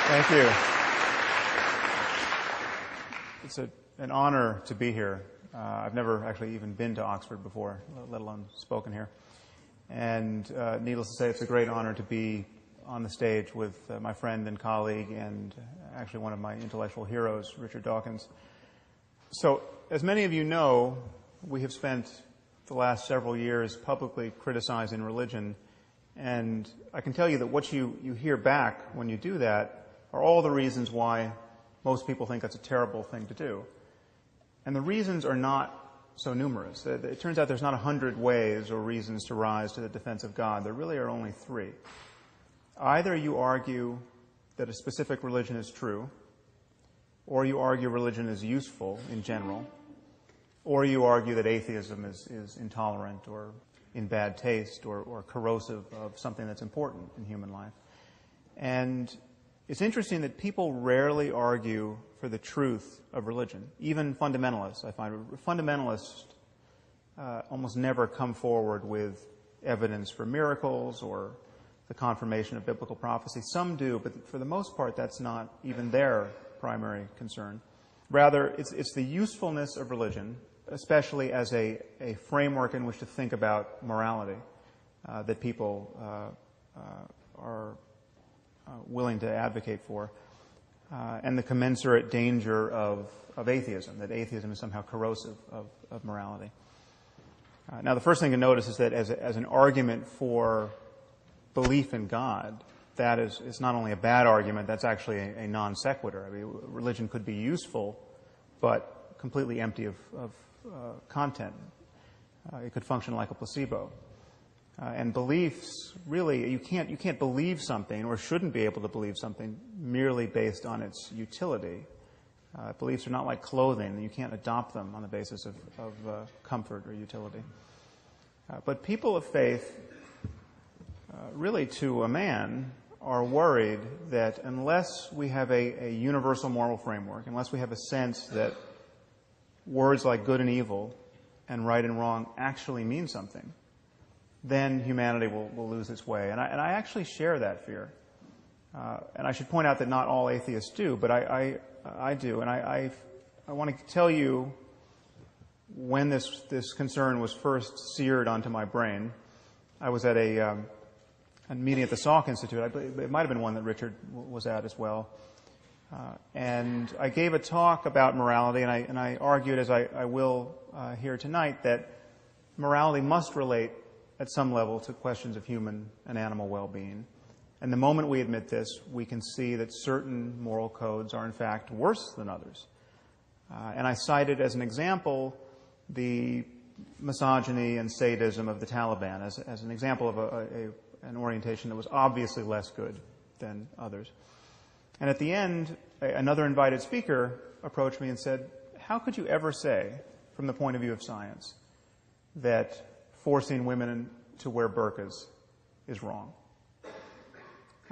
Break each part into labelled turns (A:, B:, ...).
A: Thank you. It's an honor to be here. I've never actually even been to Oxford before, let alone spoken here. And needless to say, it's a great honor to be on the stage with my friend and colleague and actually one of my intellectual heroes, Richard Dawkins. So, as many of you know, we have spent the last several years publicly criticizing religion, and I can tell you that what you hear back when you do that are all the reasons why most people think that's a terrible thing to do. And the reasons are not so numerous. It turns out there's not 100 ways or reasons to rise to the defense of God. There really are only 3. Either you argue that a specific religion is true, or you argue religion is useful in general, or you argue that atheism is intolerant or in bad taste or corrosive of something that's important in human life. And it's interesting that people rarely argue for the truth of religion. Even fundamentalists, I find. Fundamentalists almost never come forward with evidence for miracles or the confirmation of biblical prophecy. Some do, but for the most part, that's not even their primary concern. Rather, it's the usefulness of religion, especially as a framework in which to think about morality, that people are willing to advocate for, and the commensurate danger of atheism, that atheism is somehow corrosive of morality. Now, the first thing to notice is that as an argument for belief in God, that is not only a bad argument, that's actually a non sequitur. I mean, religion could be useful, but completely empty of content. It could function like a placebo. And beliefs, really, you can't believe something or shouldn't be able to believe something merely based on its utility. Beliefs are not like clothing. You can't adopt them on the basis of comfort or utility. But people of faith, really to a man, are worried that unless we have a universal moral framework, unless we have a sense that words like good and evil and right and wrong actually mean something, then humanity will lose its way. And I actually share that fear. And I should point out that not all atheists do, but I do. And I want to tell you when this concern was first seared onto my brain. I was at a meeting at the Salk Institute. I believe it might have been one that Richard was at as well. And I gave a talk about morality, and I argued, as I will here tonight, that morality must relate at some level to questions of human and animal well-being. And the moment we admit this, we can see that certain moral codes are in fact worse than others. And I cited as an example the misogyny and sadism of the Taliban as an example of an orientation that was obviously less good than others. And at the end, another invited speaker approached me and said, "How could you ever say, from the point of view of science, that forcing women to wear burqas is wrong?" And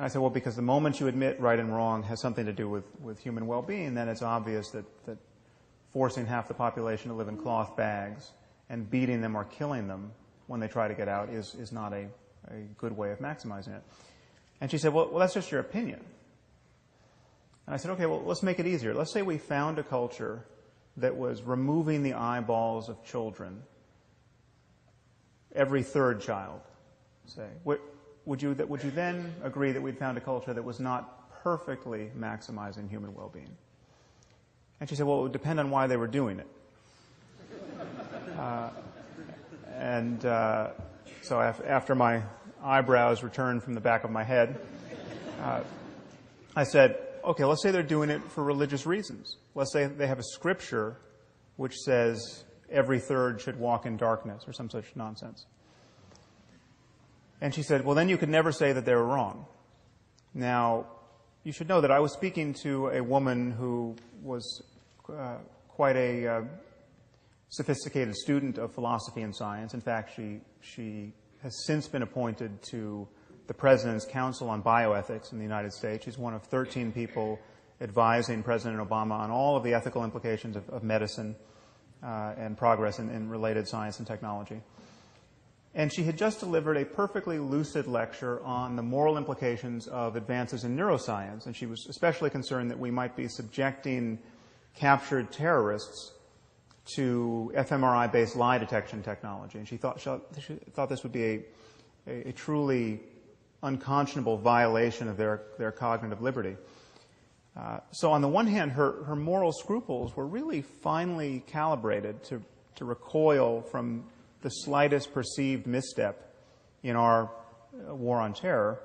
A: I said, well, because the moment you admit right and wrong has something to do with human well-being, then it's obvious that forcing half the population to live in cloth bags and beating them or killing them when they try to get out is not a good way of maximizing it. And she said, well, that's just your opinion. And I said, okay, well, let's make it easier. Let's say we found a culture that was removing the eyeballs of children, every third child, say. Would you then agree that we'd found a culture that was not perfectly maximizing human well-being? And she said, well, it would depend on why they were doing it. So after my eyebrows returned from the back of my head, I said, okay, let's say they're doing it for religious reasons. Let's say they have a scripture which says every third should walk in darkness or some such nonsense. And she said, well, then you could never say that they were wrong. Now, you should know that I was speaking to a woman who was quite a sophisticated student of philosophy and science. In fact, she has since been appointed to the President's Council on Bioethics in the United States. She's one of 13 people advising President Obama on all of the ethical implications of medicine and progress in related science and technology. And she had just delivered a perfectly lucid lecture on the moral implications of advances in neuroscience, and she was especially concerned that we might be subjecting captured terrorists to fMRI-based lie detection technology. And she thought this would be a truly unconscionable violation of their cognitive liberty. So on the one hand, her moral scruples were really finely calibrated to recoil from the slightest perceived misstep in our war on terror,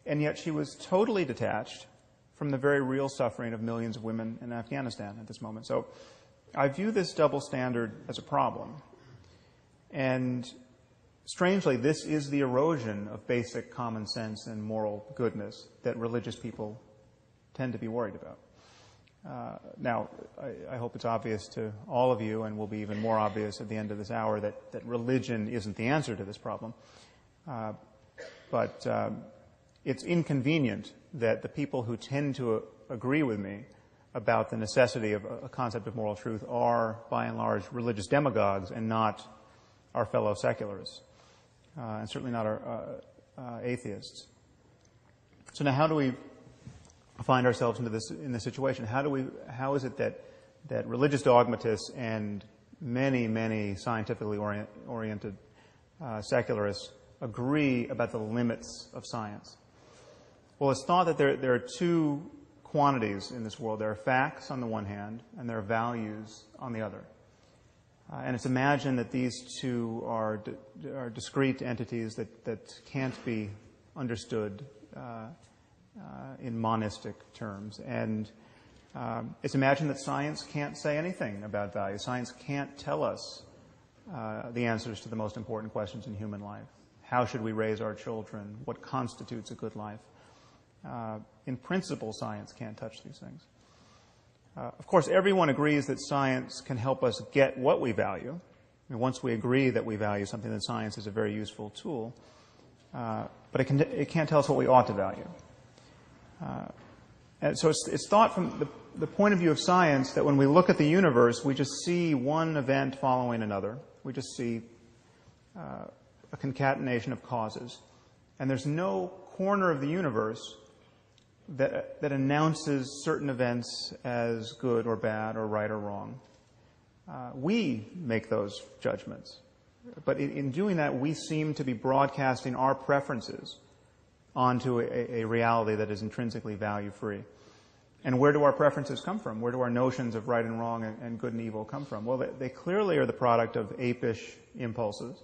A: and yet she was totally detached from the very real suffering of millions of women in Afghanistan at this moment. So I view this double standard as a problem. And strangely, this is the erosion of basic common sense and moral goodness that religious people tend to be worried about. Now, I hope it's obvious to all of you, and will be even more obvious at the end of this hour, that religion isn't the answer to this problem. But it's inconvenient that the people who tend to agree with me about the necessity of a concept of moral truth are, by and large, religious demagogues and not our fellow secularists, and certainly not our atheists. So now, how do we find ourselves in this situation? How is it that religious dogmatists and many scientifically oriented secularists agree about the limits of science? Well, it's thought that there are two quantities in this world. There are facts on the one hand, and there are values on the other. And it's imagined that these two are discrete entities that can't be understood in monistic terms. And it's imagined that science can't say anything about value. Science can't tell us the answers to the most important questions in human life. How should we raise our children? What constitutes a good life? In principle, science can't touch these things. Of course, everyone agrees that science can help us get what we value. I mean, once we agree that we value something, then science is a very useful tool. But it can't tell us what we ought to value. And so it's thought from the point of view of science that when we look at the universe, we just see one event following another. We just see a concatenation of causes. And there's no corner of the universe that announces certain events as good or bad or right or wrong. We make those judgments. But in doing that, we seem to be broadcasting our preferences onto a reality that is intrinsically value-free. And where do our preferences come from? Where do our notions of right and wrong and good and evil come from? Well, they clearly are the product of apish impulses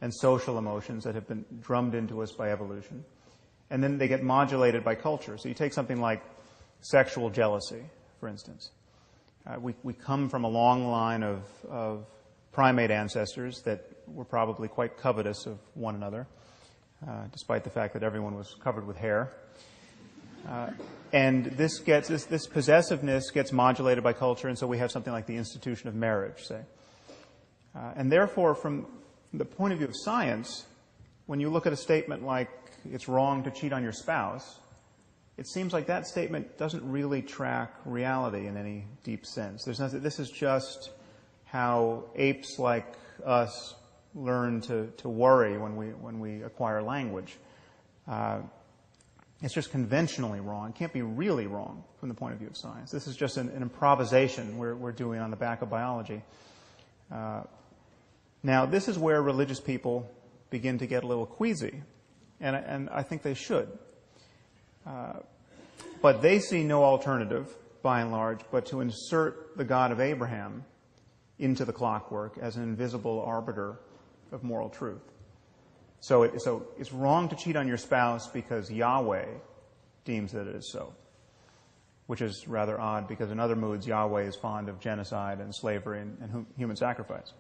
A: and social emotions that have been drummed into us by evolution. And then they get modulated by culture. So you take something like sexual jealousy, for instance. We come from a long line of primate ancestors that were probably quite covetous of one another, despite the fact that everyone was covered with hair. And this possessiveness gets modulated by culture, and so we have something like the institution of marriage, say. And therefore, from the point of view of science, when you look at a statement like it's wrong to cheat on your spouse, it seems like that statement doesn't really track reality in any deep sense. This is just how apes like us learn to worry when we acquire language. It's just conventionally wrong. It can't be really wrong from the point of view of science. This is just an improvisation we're doing on the back of biology. Now, this is where religious people begin to get a little queasy, and I think they should. But they see no alternative, by and large, but to insert the God of Abraham into the clockwork as an invisible arbiter of moral truth. So it's wrong to cheat on your spouse because Yahweh deems that it is so, which is rather odd because in other moods Yahweh is fond of genocide and slavery and human sacrifice.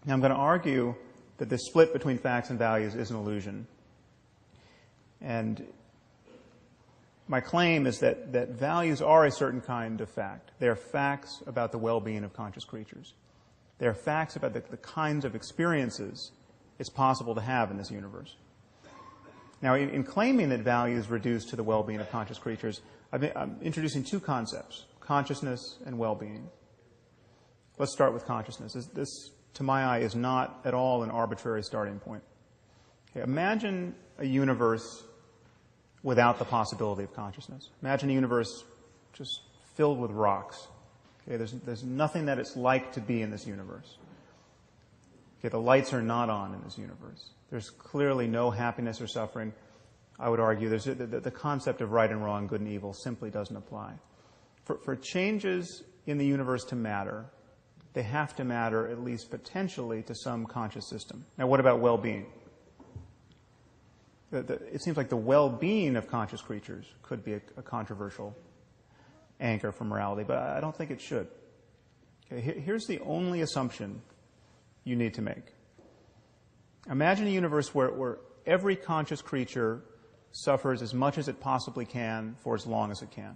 A: Now I'm going to argue that this split between facts and values is an illusion. And my claim is that values are a certain kind of fact. They are facts about the well-being of conscious creatures. They are facts about the kinds of experiences it's possible to have in this universe. Now, in claiming that values reduce to the well-being of conscious creatures, I'm introducing two concepts, consciousness and well-being. Let's start with consciousness. This to my eye, is not at all an arbitrary starting point. Okay, imagine a universe without the possibility of consciousness. Imagine a universe just filled with rocks. Okay, there's nothing that it's like to be in this universe. Okay, the lights are not on in this universe. There's clearly no happiness or suffering. I would argue the concept of right and wrong, good and evil, simply doesn't apply. For changes in the universe to matter, they have to matter, at least potentially, to some conscious system. Now, what about well-being? It seems like the well-being of conscious creatures could be a controversial anchor for morality, but I don't think it should. Okay, here's the only assumption you need to make. Imagine a universe where every conscious creature suffers as much as it possibly can for as long as it can.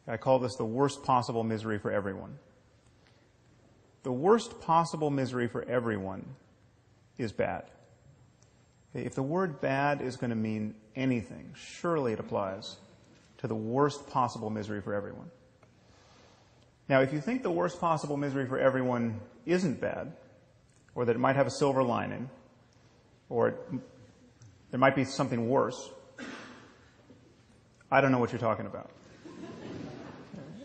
A: I call this the worst possible misery for everyone. The worst possible misery for everyone is bad. If the word bad is going to mean anything, surely it applies to the worst possible misery for everyone. Now, if you think the worst possible misery for everyone isn't bad, or that it might have a silver lining, or there might be something worse, I don't know what you're talking about.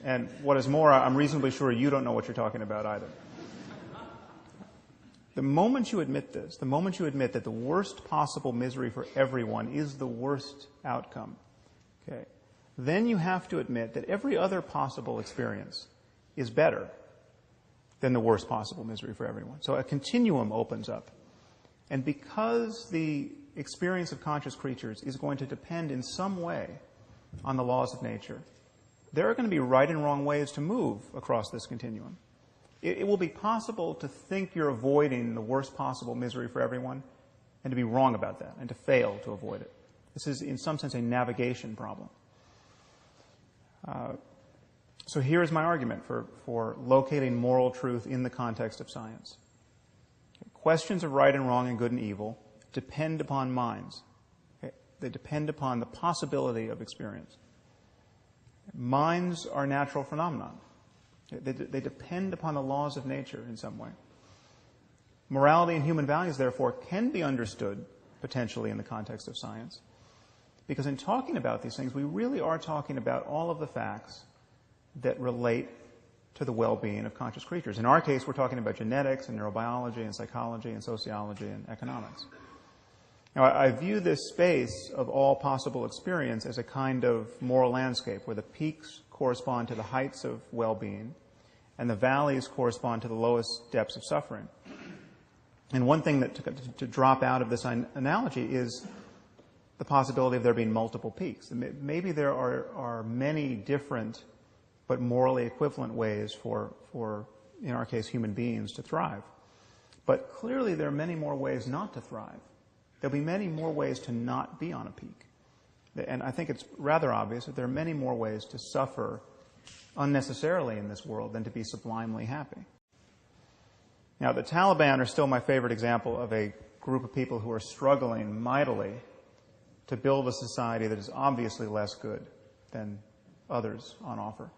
A: And what is more, I'm reasonably sure you don't know what you're talking about either. The moment you admit this, the moment you admit that the worst possible misery for everyone is the worst outcome, okay, then you have to admit that every other possible experience is better than the worst possible misery for everyone. So a continuum opens up. And because the experience of conscious creatures is going to depend in some way on the laws of nature, there are going to be right and wrong ways to move across this continuum. It will be possible to think you're avoiding the worst possible misery for everyone and to be wrong about that and to fail to avoid it. This is, in some sense, a navigation problem. So here is my argument for locating moral truth in the context of science. Questions of right and wrong and good and evil depend upon minds. Okay? They depend upon the possibility of experience. Minds are natural phenomena. They depend upon the laws of nature in some way. Morality and human values, therefore, can be understood potentially in the context of science, because in talking about these things, we really are talking about all of the facts that relate to the well-being of conscious creatures. In our case, we're talking about genetics and neurobiology and psychology and sociology and economics. Now, I view this space of all possible experience as a kind of moral landscape where the peaks correspond to the heights of well-being and the valleys correspond to the lowest depths of suffering. And one thing that to drop out of this analogy is the possibility of there being multiple peaks. Maybe there are many different but morally equivalent ways for, in our case, human beings to thrive. But clearly there are many more ways not to thrive. There'll be many more ways to not be on a peak. And I think it's rather obvious that there are many more ways to suffer unnecessarily in this world than to be sublimely happy. Now, the Taliban are still my favorite example of a group of people who are struggling mightily to build a society that is obviously less good than others on offer.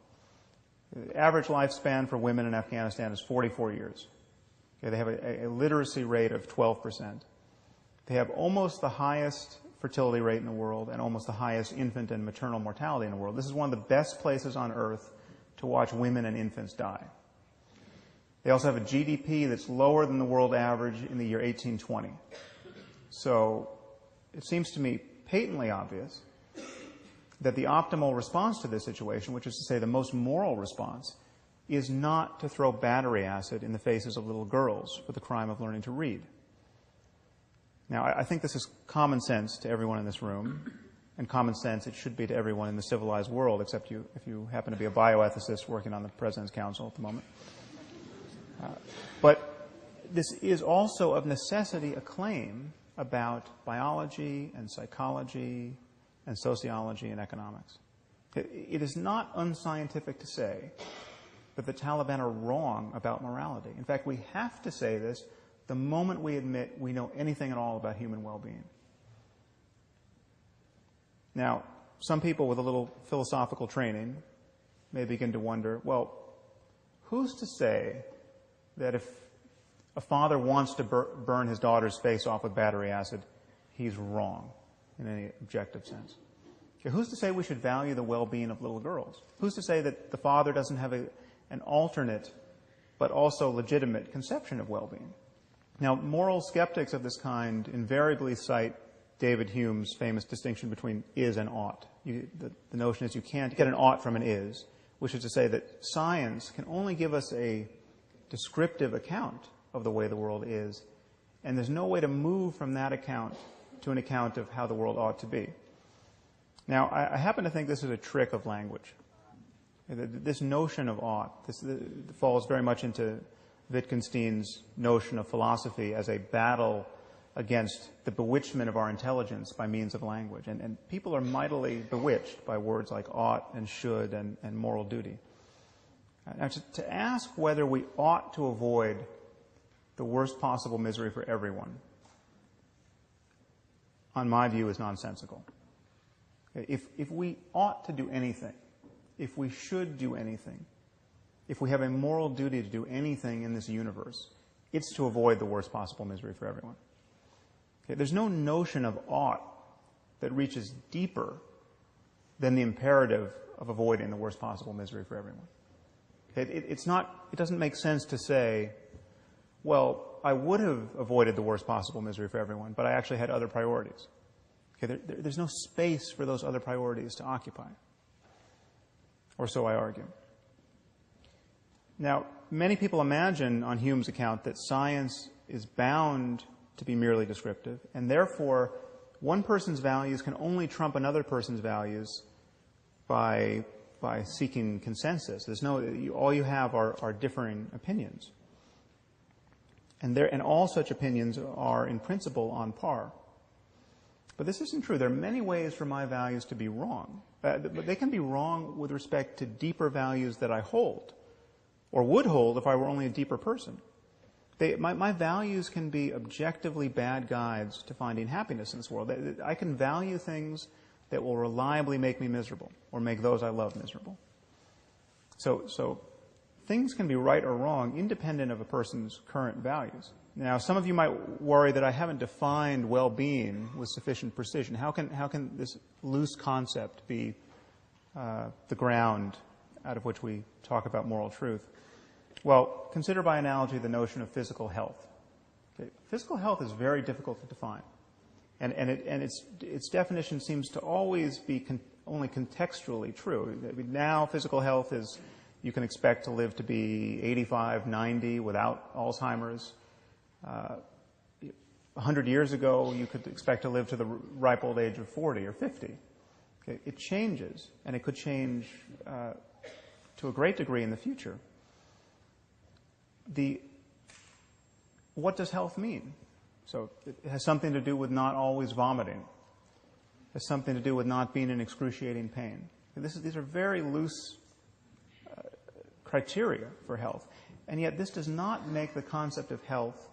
A: The average lifespan for women in Afghanistan is 44 years. Okay, they have a literacy rate of 12%. They have almost the highest fertility rate in the world and almost the highest infant and maternal mortality in the world. This is one of the best places on earth to watch women and infants die. They also have a GDP that's lower than the world average in the year 1820. So it seems to me patently obvious that the optimal response to this situation, which is to say the most moral response, is not to throw battery acid in the faces of little girls for the crime of learning to read. Now, I think this is common sense to everyone in this room, and common sense it should be to everyone in the civilized world, except if you happen to be a bioethicist working on the President's Council at the moment. But this is also of necessity a claim about biology and psychology and sociology and economics. It is not unscientific to say that the Taliban are wrong about morality. In fact, we have to say this the moment we admit we know anything at all about human well-being. Now, some people with a little philosophical training may begin to wonder, well, who's to say that if a father wants to burn his daughter's face off with battery acid, he's wrong in any objective sense. Okay, who's to say we should value the well-being of little girls? Who's to say that the father doesn't have an alternate but also legitimate conception of well-being? Now, moral skeptics of this kind invariably cite David Hume's famous distinction between is and ought. The notion is you can't get an ought from an is, which is to say that science can only give us a descriptive account of the way the world is, and there's no way to move from that account to an account of how the world ought to be. Now, I happen to think this is a trick of language. This notion of ought, this falls very much into Wittgenstein's notion of philosophy as a battle against the bewitchment of our intelligence by means of language. And people are mightily bewitched by words like ought and should and moral duty. Now, to ask whether we ought to avoid the worst possible misery for everyone, on my view, is nonsensical. If we ought to do anything, if we should do anything, if we have a moral duty to do anything in this universe, it's to avoid the worst possible misery for everyone. Okay, there's no notion of ought that reaches deeper than the imperative of avoiding the worst possible misery for everyone. Okay, it doesn't make sense to say, well, I would have avoided the worst possible misery for everyone, but I actually had other priorities. Okay, there's no space for those other priorities to occupy. Or so I argue. Now, many people imagine on Hume's account that science is bound to be merely descriptive, and therefore one person's values can only trump another person's values by seeking consensus. All you have are differing opinions. And all such opinions are, in principle, on par. But this isn't true. There are many ways for my values to be wrong. But they can be wrong with respect to deeper values that I hold, or would hold if I were only a deeper person. My values can be objectively bad guides to finding happiness in this world. I can value things that will reliably make me miserable, or make those I love miserable. So things can be right or wrong independent of a person's current values. Now, some of you might worry that I haven't defined well-being with sufficient precision. How can this loose concept be the ground out of which we talk about moral truth? Well, consider by analogy the notion of physical health. Okay. Physical health is very difficult to define, and its definition seems to always be only contextually true. Now, physical health is you can expect to live to be 85, 90 without Alzheimer's. 100 years ago, you could expect to live to the ripe old age of 40 or 50. Okay. It changes, and it could change to a great degree in the future. What does health mean? So it has something to do with not always vomiting. It has something to do with not being in excruciating pain. These are very loose criteria for health. And yet this does not make the concept of health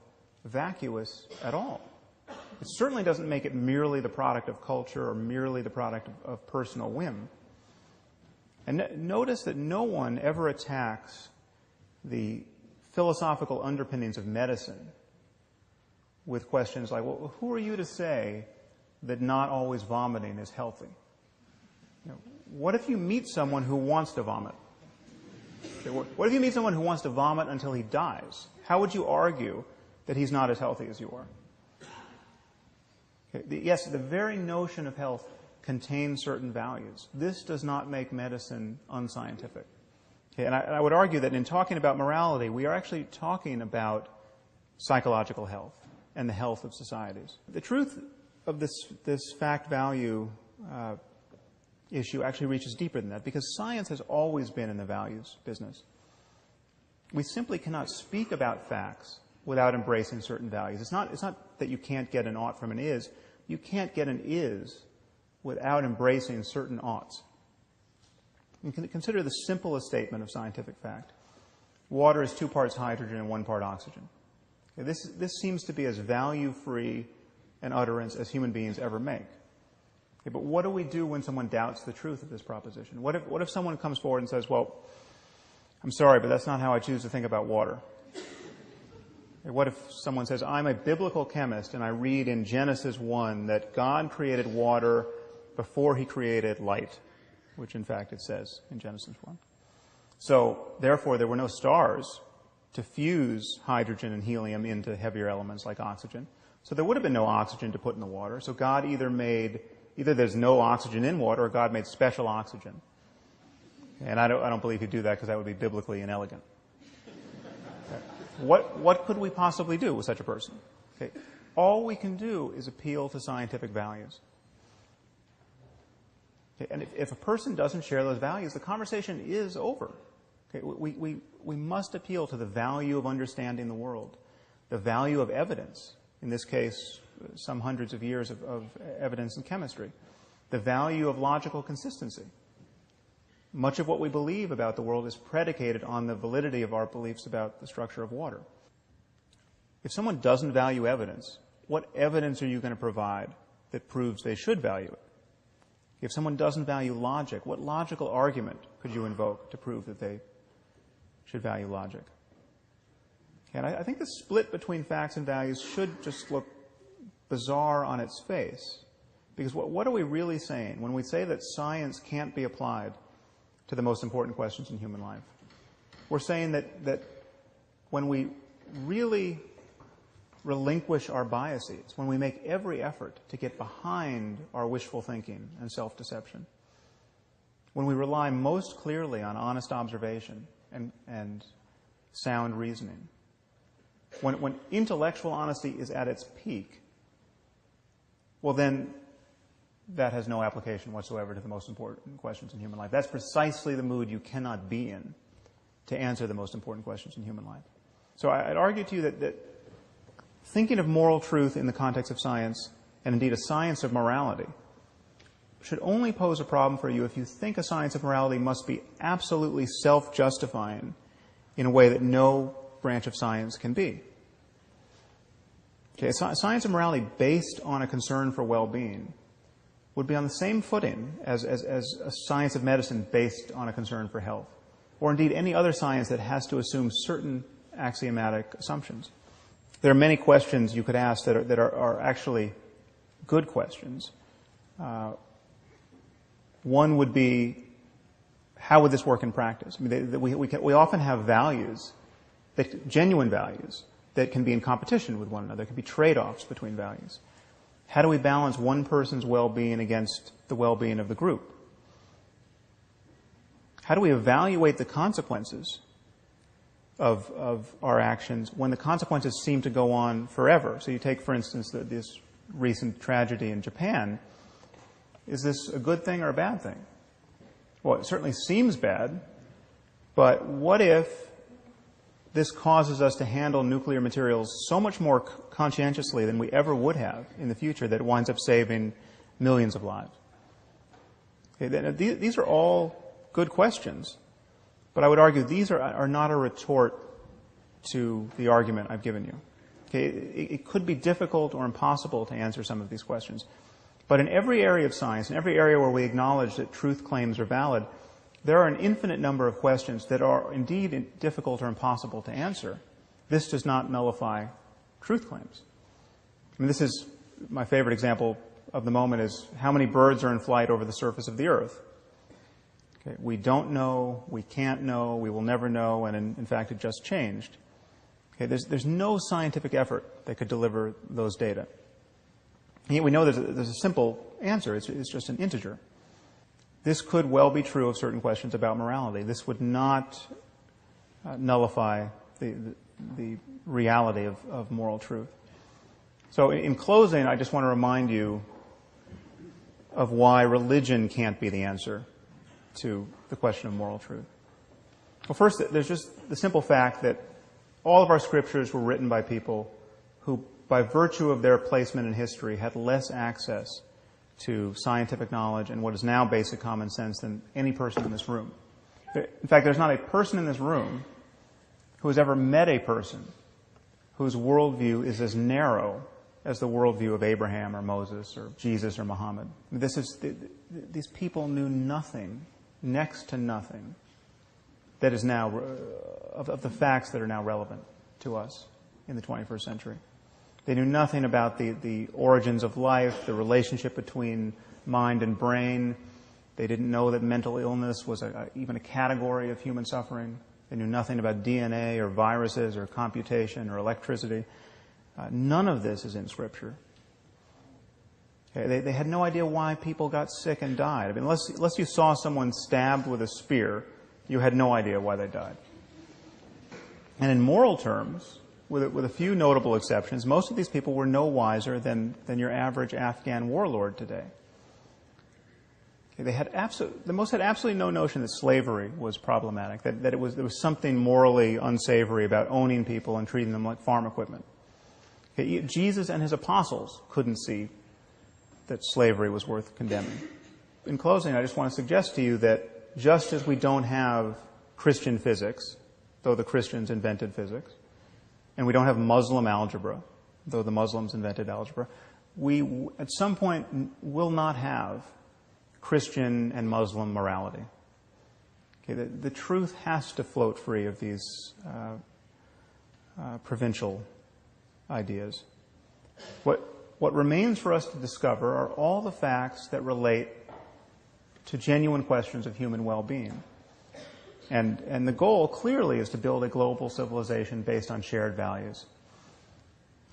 A: vacuous at all. It certainly doesn't make it merely the product of culture or merely the product of personal whim. And notice that no one ever attacks the philosophical underpinnings of medicine with questions like, well, who are you to say that not always vomiting is healthy? What if you meet someone who wants to vomit? Okay, what if you meet someone who wants to vomit until he dies? How would you argue that he's not as healthy as you are? Okay, yes, the very notion of health contains certain values. This does not make medicine unscientific. Okay, and I would argue that in talking about morality, we are actually talking about psychological health and the health of societies. The truth of this fact-value issue actually reaches deeper than that, because science has always been in the values business. We simply cannot speak about facts without embracing certain values. It's not that you can't get an ought from an is. You can't get an is without embracing certain oughts. You can consider the simplest statement of scientific fact. Water is 2 parts hydrogen and 1 part oxygen. Okay, this seems to be as value-free an utterance as human beings ever make. Okay, but what do we do when someone doubts the truth of this proposition? What if someone comes forward and says, well, I'm sorry, but that's not how I choose to think about water. What if someone says, I'm a biblical chemist and I read in Genesis 1 that God created water before he created light, which in fact it says in Genesis 1. So therefore there were no stars to fuse hydrogen and helium into heavier elements like oxygen. So there would have been no oxygen to put in the water. So God either there's no oxygen in water or God made special oxygen. And I don't believe he'd do that because that would be biblically inelegant. What could we possibly do with such a person? Okay. All we can do is appeal to scientific values. Okay. And if a person doesn't share those values, the conversation is over. Okay. We must appeal to the value of understanding the world, the value of evidence, in this case, some hundreds of years of evidence in chemistry, the value of logical consistency. Much of what we believe about the world is predicated on the validity of our beliefs about the structure of water. If someone doesn't value evidence, what evidence are you going to provide that proves they should value it? If someone doesn't value logic, what logical argument could you invoke to prove that they should value logic? And I think the split between facts and values should just look bizarre on its face. Because what are we really saying when we say that science can't be applied to the most important questions in human life? We're saying that when we really relinquish our biases, when we make every effort to get behind our wishful thinking and self-deception, when we rely most clearly on honest observation and sound reasoning, when intellectual honesty is at its peak, well then that has no application whatsoever to the most important questions in human life. That's precisely the mood you cannot be in to answer the most important questions in human life. So I'd argue to you that thinking of moral truth in the context of science, and indeed a science of morality, should only pose a problem for you if you think a science of morality must be absolutely self-justifying in a way that no branch of science can be. Okay, a science of morality based on a concern for well-being would be on the same footing as a science of medicine based on a concern for health, or indeed any other science that has to assume certain axiomatic assumptions. There are many questions you could ask that are actually good questions. One would be, how would this work in practice? I mean, we often have values, genuine values, that can be in competition with one another. There can be trade-offs between values. How do we balance one person's well-being against the well-being of the group? How do we evaluate the consequences of our actions when the consequences seem to go on forever? So you take, for instance, this recent tragedy in Japan. Is this a good thing or a bad thing? Well, it certainly seems bad, but what if this causes us to handle nuclear materials so much more conscientiously than we ever would have in the future that it winds up saving millions of lives? Okay, these are all good questions, but I would argue these are not a retort to the argument I've given you. Okay, it could be difficult or impossible to answer some of these questions, but in every area of science, in every area where we acknowledge that truth claims are valid, there are an infinite number of questions that are indeed difficult or impossible to answer. This does not nullify truth claims. I mean, this is my favorite example of the moment is how many birds are in flight over the surface of the earth. Okay, we don't know, we can't know, we will never know, and in fact it just changed. Okay, there's no scientific effort that could deliver those data. And yet we know there's a simple answer. It's just an integer. This could well be true of certain questions about morality. This would not nullify the reality of moral truth. So in closing, I just want to remind you of why religion can't be the answer to the question of moral truth. Well, first, there's just the simple fact that all of our scriptures were written by people who, by virtue of their placement in history, had less access to scientific knowledge and what is now basic common sense than any person in this room. In fact, there's not a person in this room who has ever met a person whose worldview is as narrow as the worldview of Abraham or Moses or Jesus or Muhammad. These people knew nothing, next to nothing, that is now of the facts that are now relevant to us. in the 21st century. They knew nothing about the origins of life, the relationship between mind and brain. They didn't know that mental illness was even a category of human suffering. They knew nothing about DNA or viruses or computation or electricity. None of this is in Scripture. Okay, they had no idea why people got sick and died. I mean, unless you saw someone stabbed with a spear, you had no idea why they died. And in moral terms, with a few notable exceptions, most of these people were no wiser than your average Afghan warlord today. Okay, the most had absolutely no notion that slavery was problematic, that there was something morally unsavory about owning people and treating them like farm equipment. Okay, Jesus and his apostles couldn't see that slavery was worth condemning. In closing, I just want to suggest to you that just as we don't have Christian physics, though the Christians invented physics, and we don't have Muslim algebra, though the Muslims invented algebra, we at some point will not have Christian and Muslim morality. Okay, the truth has to float free of these provincial ideas. What remains for us to discover are all the facts that relate to genuine questions of human well-being. And the goal clearly is to build a global civilization based on shared values.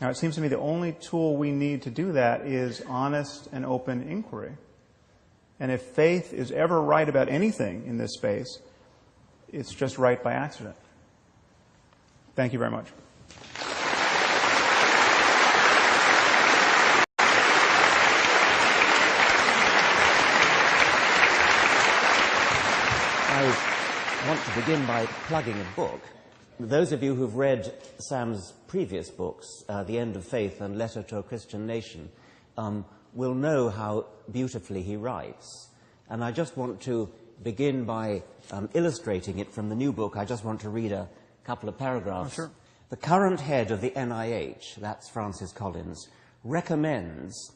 A: Now, it seems to me the only tool we need to do that is honest and open inquiry. And if faith is ever right about anything in this space, it's just right by accident. Thank you very much.
B: I want to begin by plugging a book. Those of you who've read Sam's previous books, The End of Faith and Letter to a Christian Nation, will know how beautifully he writes. And I just want to begin by illustrating it from the new book. I just want to read a couple of paragraphs.
A: Oh, sure.
B: The current head of the NIH, that's Francis Collins, recommends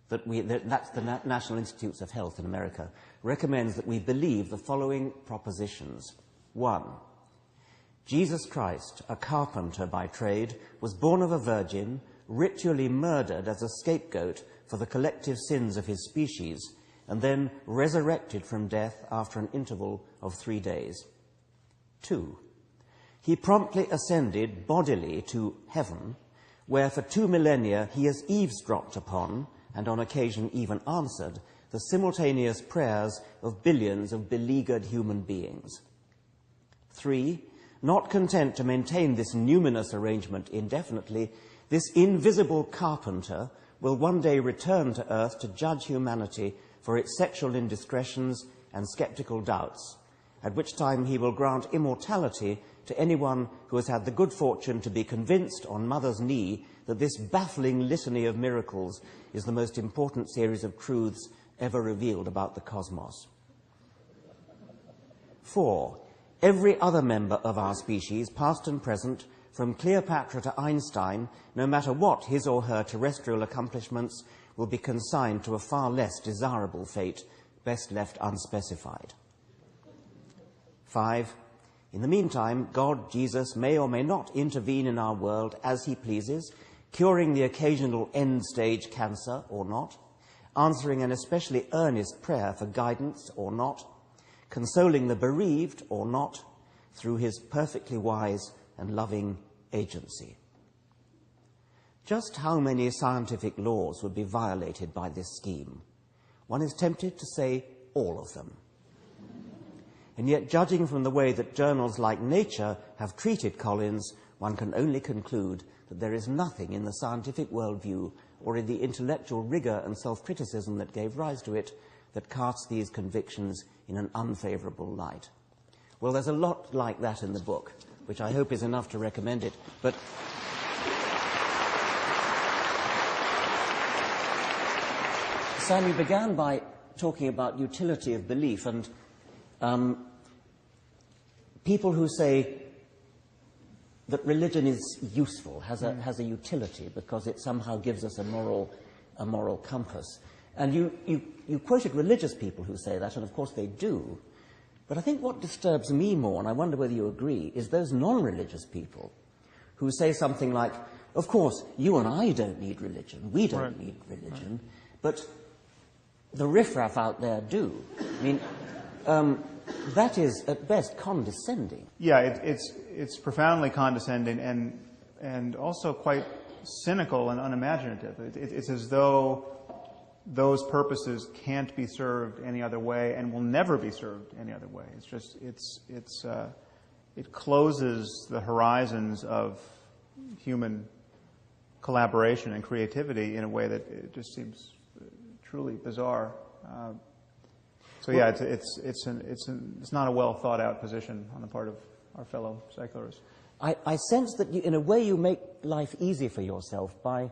B: that's the National Institutes of Health in America, recommends that we believe the following propositions. 1. Jesus Christ, a carpenter by trade, was born of a virgin, ritually murdered as a scapegoat for the collective sins of his species, and then resurrected from death after an interval of 3 days. 2. He promptly ascended bodily to heaven, where for 2 millennia he has eavesdropped upon, and on occasion even answered, the simultaneous prayers of billions of beleaguered human beings. 3. Not content to maintain this numinous arrangement indefinitely, this invisible carpenter will one day return to earth to judge humanity for its sexual indiscretions and skeptical doubts, at which time he will grant immortality to anyone who has had the good fortune to be convinced on mother's knee that this baffling litany of miracles is the most important series of truths ever revealed about the cosmos. 4. Every other member of our species, past and present, from Cleopatra to Einstein, no matter what his or her terrestrial accomplishments, will be consigned to a far less desirable fate, best left unspecified. 5. In the meantime, God, Jesus, may or may not intervene in our world as he pleases, curing the occasional end-stage cancer or not, answering an especially earnest prayer for guidance or not, consoling the bereaved or not, through his perfectly wise and loving agency. Just how many scientific laws would be violated by this scheme? One is tempted to say all of them. And yet, judging from the way that journals like Nature have treated Collins, one can only conclude that there is nothing in the scientific worldview or in the intellectual rigor and self-criticism that gave rise to it that casts these convictions in an unfavorable light. Well, there's a lot like that in the book, which I hope is enough to recommend it. But Sam, you began by talking about utility of belief, and people who say that religion is useful, has a utility, because it somehow gives us a moral compass. And you quoted religious people who say that, and of course they do. But I think what disturbs me more, and I wonder whether you agree, is those non-religious people who say something like, of course, you and I don't need religion, we don't need religion, but the riffraff out there do. I mean, that is, at best, condescending.
A: Yeah, it's profoundly condescending and also quite cynical and unimaginative. It's as though those purposes can't be served any other way and will never be served any other way. It's just it closes the horizons of human collaboration and creativity in a way that it just seems truly bizarre. So yeah, it's not a well thought out position on the part of our fellow secularists.
B: I sense that in a way you make life easy for yourself by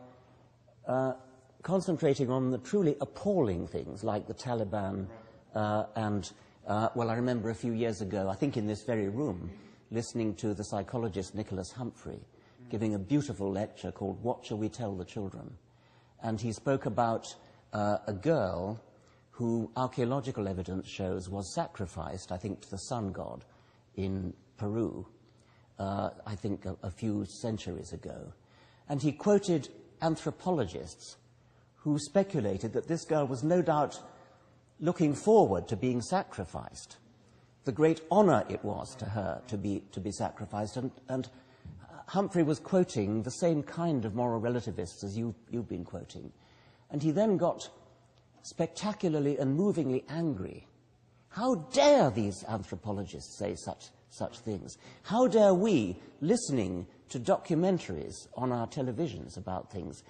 B: concentrating on the truly appalling things like the Taliban well, I remember a few years ago, I think in this very room, listening to the psychologist Nicholas Humphrey giving a beautiful lecture called What Shall We Tell the Children? And he spoke about a girl who archaeological evidence shows was sacrificed, I think, to the sun god in Peru, I think a few centuries ago. And he quoted anthropologists who speculated that this girl was no doubt looking forward to being sacrificed, the great honor it was to her to be sacrificed. And Humphrey was quoting the same kind of moral relativists as you've been quoting. And he then got spectacularly and movingly angry. How dare these anthropologists say such things? How dare we, listening to documentaries on our televisions about things,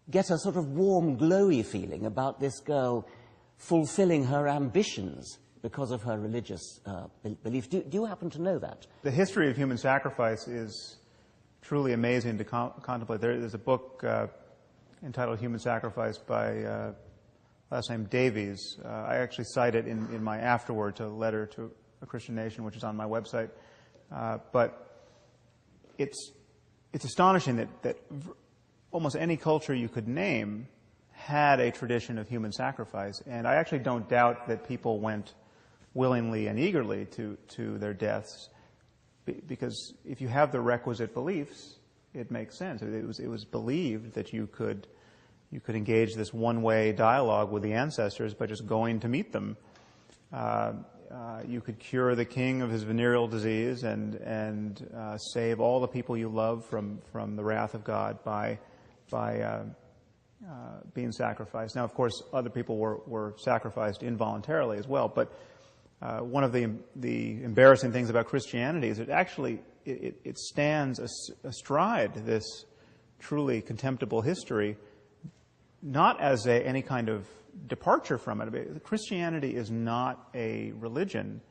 B: get a sort of warm, glowy feeling about this girl fulfilling her ambitions because of her religious belief? Do you happen to know that?
A: The history of human sacrifice is truly amazing to contemplate. There's a book entitled Human Sacrifice by last name Davies. I actually cite it in my afterword to Letter to a Christian Nation, which is on my website. But it's astonishing that almost any culture you could name had a tradition of human sacrifice. And I actually don't doubt that people went willingly and eagerly to their deaths, because if you have the requisite beliefs, it makes sense. It was believed that you could engage this one-way dialogue with the ancestors by just going to meet them. You could cure the king of his venereal disease and save all the people you love from the wrath of God by being sacrificed. Now, of course, other people were sacrificed involuntarily as well, but one of the embarrassing things about Christianity is it stands astride this truly contemptible history, not as any kind of departure from it. Christianity is not a religion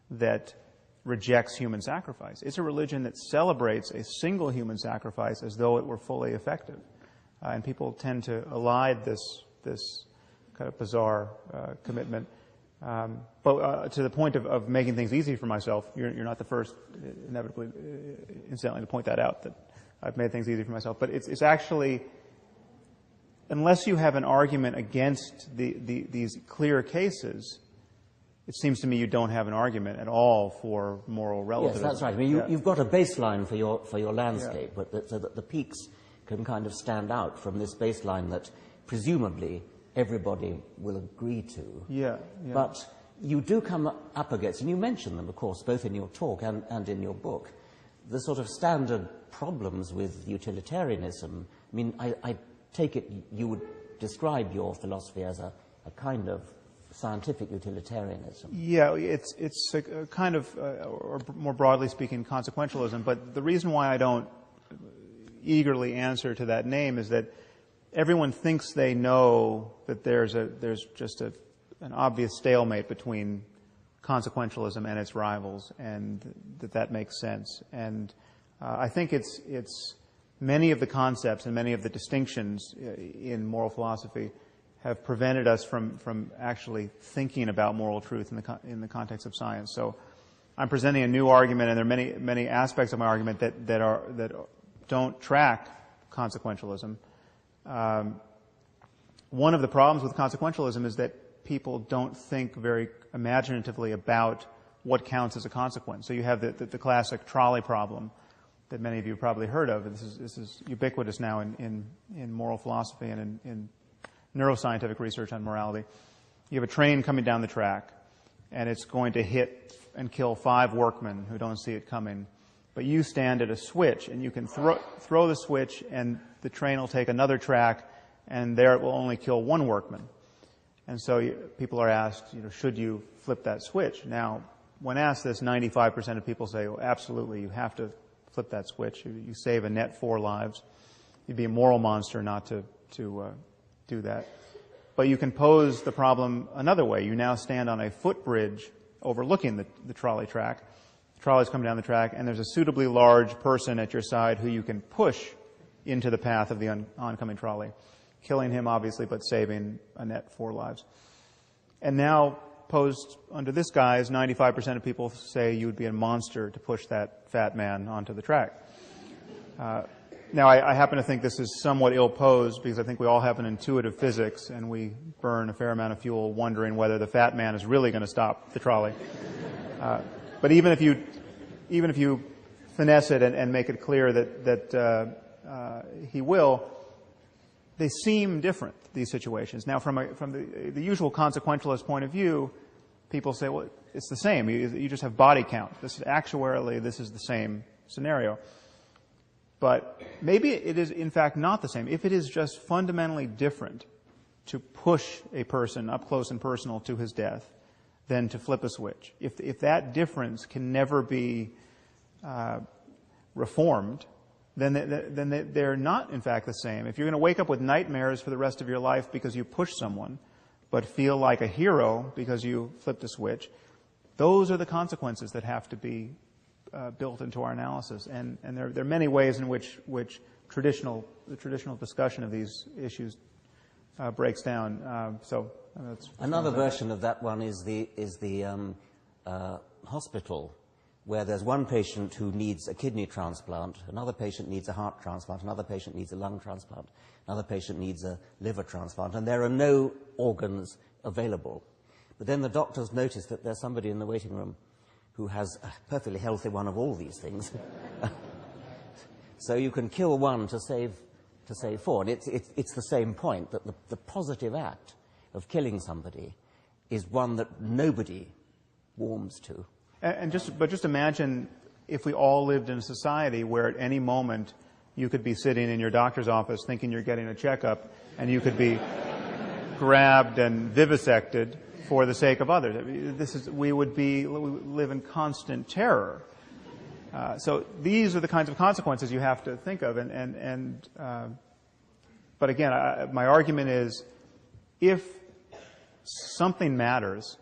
A: that rejects human sacrifice. It's a religion that celebrates a single human sacrifice as though it were fully effective. And people tend to elide this kind of bizarre commitment. But to the point of making things easy for myself, you're not the first, inevitably, incidentally, to point that out, that I've made things easy for myself. But it's actually, unless you have an argument against these clear cases, it seems to me you don't have an argument at all for moral relativism.
B: Yes, that's right. I mean, you've got a baseline for your landscape, but so that the peaks can kind of stand out from this baseline that presumably everybody will agree to.
A: Yeah.
B: But you do come up against, and you mention them, of course, both in your talk and in your book, the sort of standard problems with utilitarianism. I mean, I take it you would describe your philosophy as a kind of scientific utilitarianism.
A: Yeah, it's a kind of, or more broadly speaking, consequentialism. But the reason why I don't eagerly answer to that name is that everyone thinks they know that there's just an obvious stalemate between consequentialism and its rivals, and that makes sense. And I think it's many of the concepts and many of the distinctions in moral philosophy have prevented us from actually thinking about moral truth in the context of science. So I'm presenting a new argument, and there are many aspects of my argument that don't track consequentialism. One of the problems with consequentialism is that people don't think very imaginatively about what counts as a consequence. So you have the classic trolley problem, that many of you have probably heard of. This is ubiquitous now in moral philosophy and in neuroscientific research on morality. You have a train coming down the track, and it's going to hit and kill 5 workmen who don't see it coming. But you stand at a switch, and you can throw the switch, and the train will take another track, and there it will only kill 1 workman. And so people are asked, should you flip that switch? Now, when asked this, 95% of people say, well, absolutely, you have to flip that switch. You save a net 4 lives. You'd be a moral monster not to do that. But you can pose the problem another way. You now stand on a footbridge overlooking the trolley track. The trolley's coming down the track, and there's a suitably large person at your side who you can push into the path of the oncoming trolley, killing him, obviously, but saving a net 4 lives. And now, posed under this guise, 95% of people say you would be a monster to push that fat man onto the track. Now, I happen to think this is somewhat ill-posed because I think we all have an intuitive physics, and we burn a fair amount of fuel wondering whether the fat man is really going to stop the trolley. But even if you finesse it and make it clear that he will, they seem different, these situations. Now, from the usual consequentialist point of view, people say, well, it's the same. You just have body count. Actuarially, this is the same scenario. But maybe it is, in fact, not the same. If it is just fundamentally different to push a person up close and personal to his death than to flip a switch, if that difference can never be reformed, then they're not, in fact, the same. If you're going to wake up with nightmares for the rest of your life because you pushed someone, but feel like a hero because you flipped a switch, those are the consequences that have to be built into our analysis. And there are many ways in which the traditional discussion of these issues breaks down. So that's
B: another version of that one is the hospital, where there's one patient who needs a kidney transplant, another patient needs a heart transplant, another patient needs a lung transplant, another patient needs a liver transplant, and there are no organs available. But then the doctors notice that there's somebody in the waiting room who has a perfectly healthy one of all these things. So you can kill one to save 4. And it's the same point, that the positive act of killing somebody is one that nobody warms to.
A: But just imagine if we all lived in a society where at any moment you could be sitting in your doctor's office thinking you're getting a checkup, and you could be grabbed and vivisected for the sake of others. We would live in constant terror. So these are the kinds of consequences you have to think of. But again, my argument is, if something matters,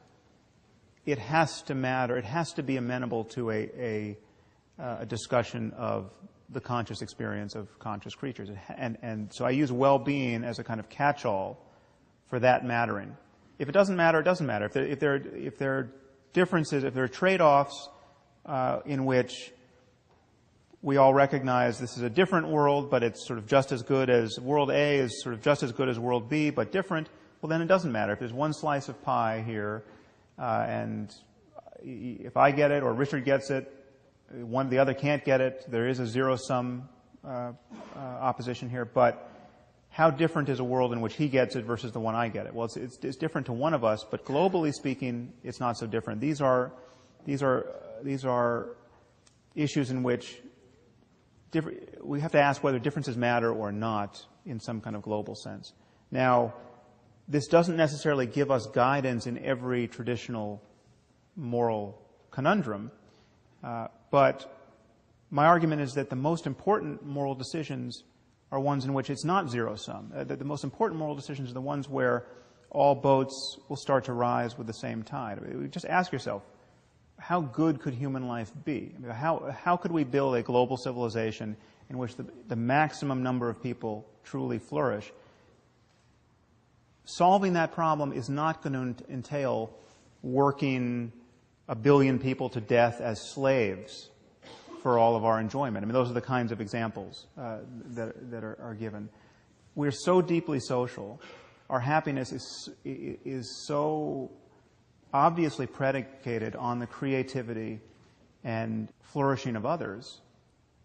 A: it has to matter. It has to be amenable to a discussion of the conscious experience of conscious creatures. And so I use well-being as a kind of catch-all for that mattering. If it doesn't matter, it doesn't matter. If there are differences, if there are trade-offs in which we all recognize this is a different world, but it's sort of just as good as world A is sort of just as good as world B, but different, well, then it doesn't matter. If there's one slice of pie here, and if I get it or Richard gets it, the other can't get it, there is a zero-sum opposition here, but how different is a world in which he gets it versus the one I get it? Well, it's different to one of us, but globally speaking, it's not so different. These are issues in which we have to ask whether differences matter or not in some kind of global sense. Now, this doesn't necessarily give us guidance in every traditional moral conundrum, but my argument is that the most important moral decisions are ones in which it's not zero-sum. The most important moral decisions are the ones where all boats will start to rise with the same tide. I mean, just ask yourself, how good could human life be? I mean, how could we build a global civilization in which the maximum number of people truly flourish? Solving that problem is not going to entail working 1 billion people to death as slaves for all of our enjoyment. I mean, those are the kinds of examples that are given. We're so deeply social. Our happiness is so obviously predicated on the creativity and flourishing of others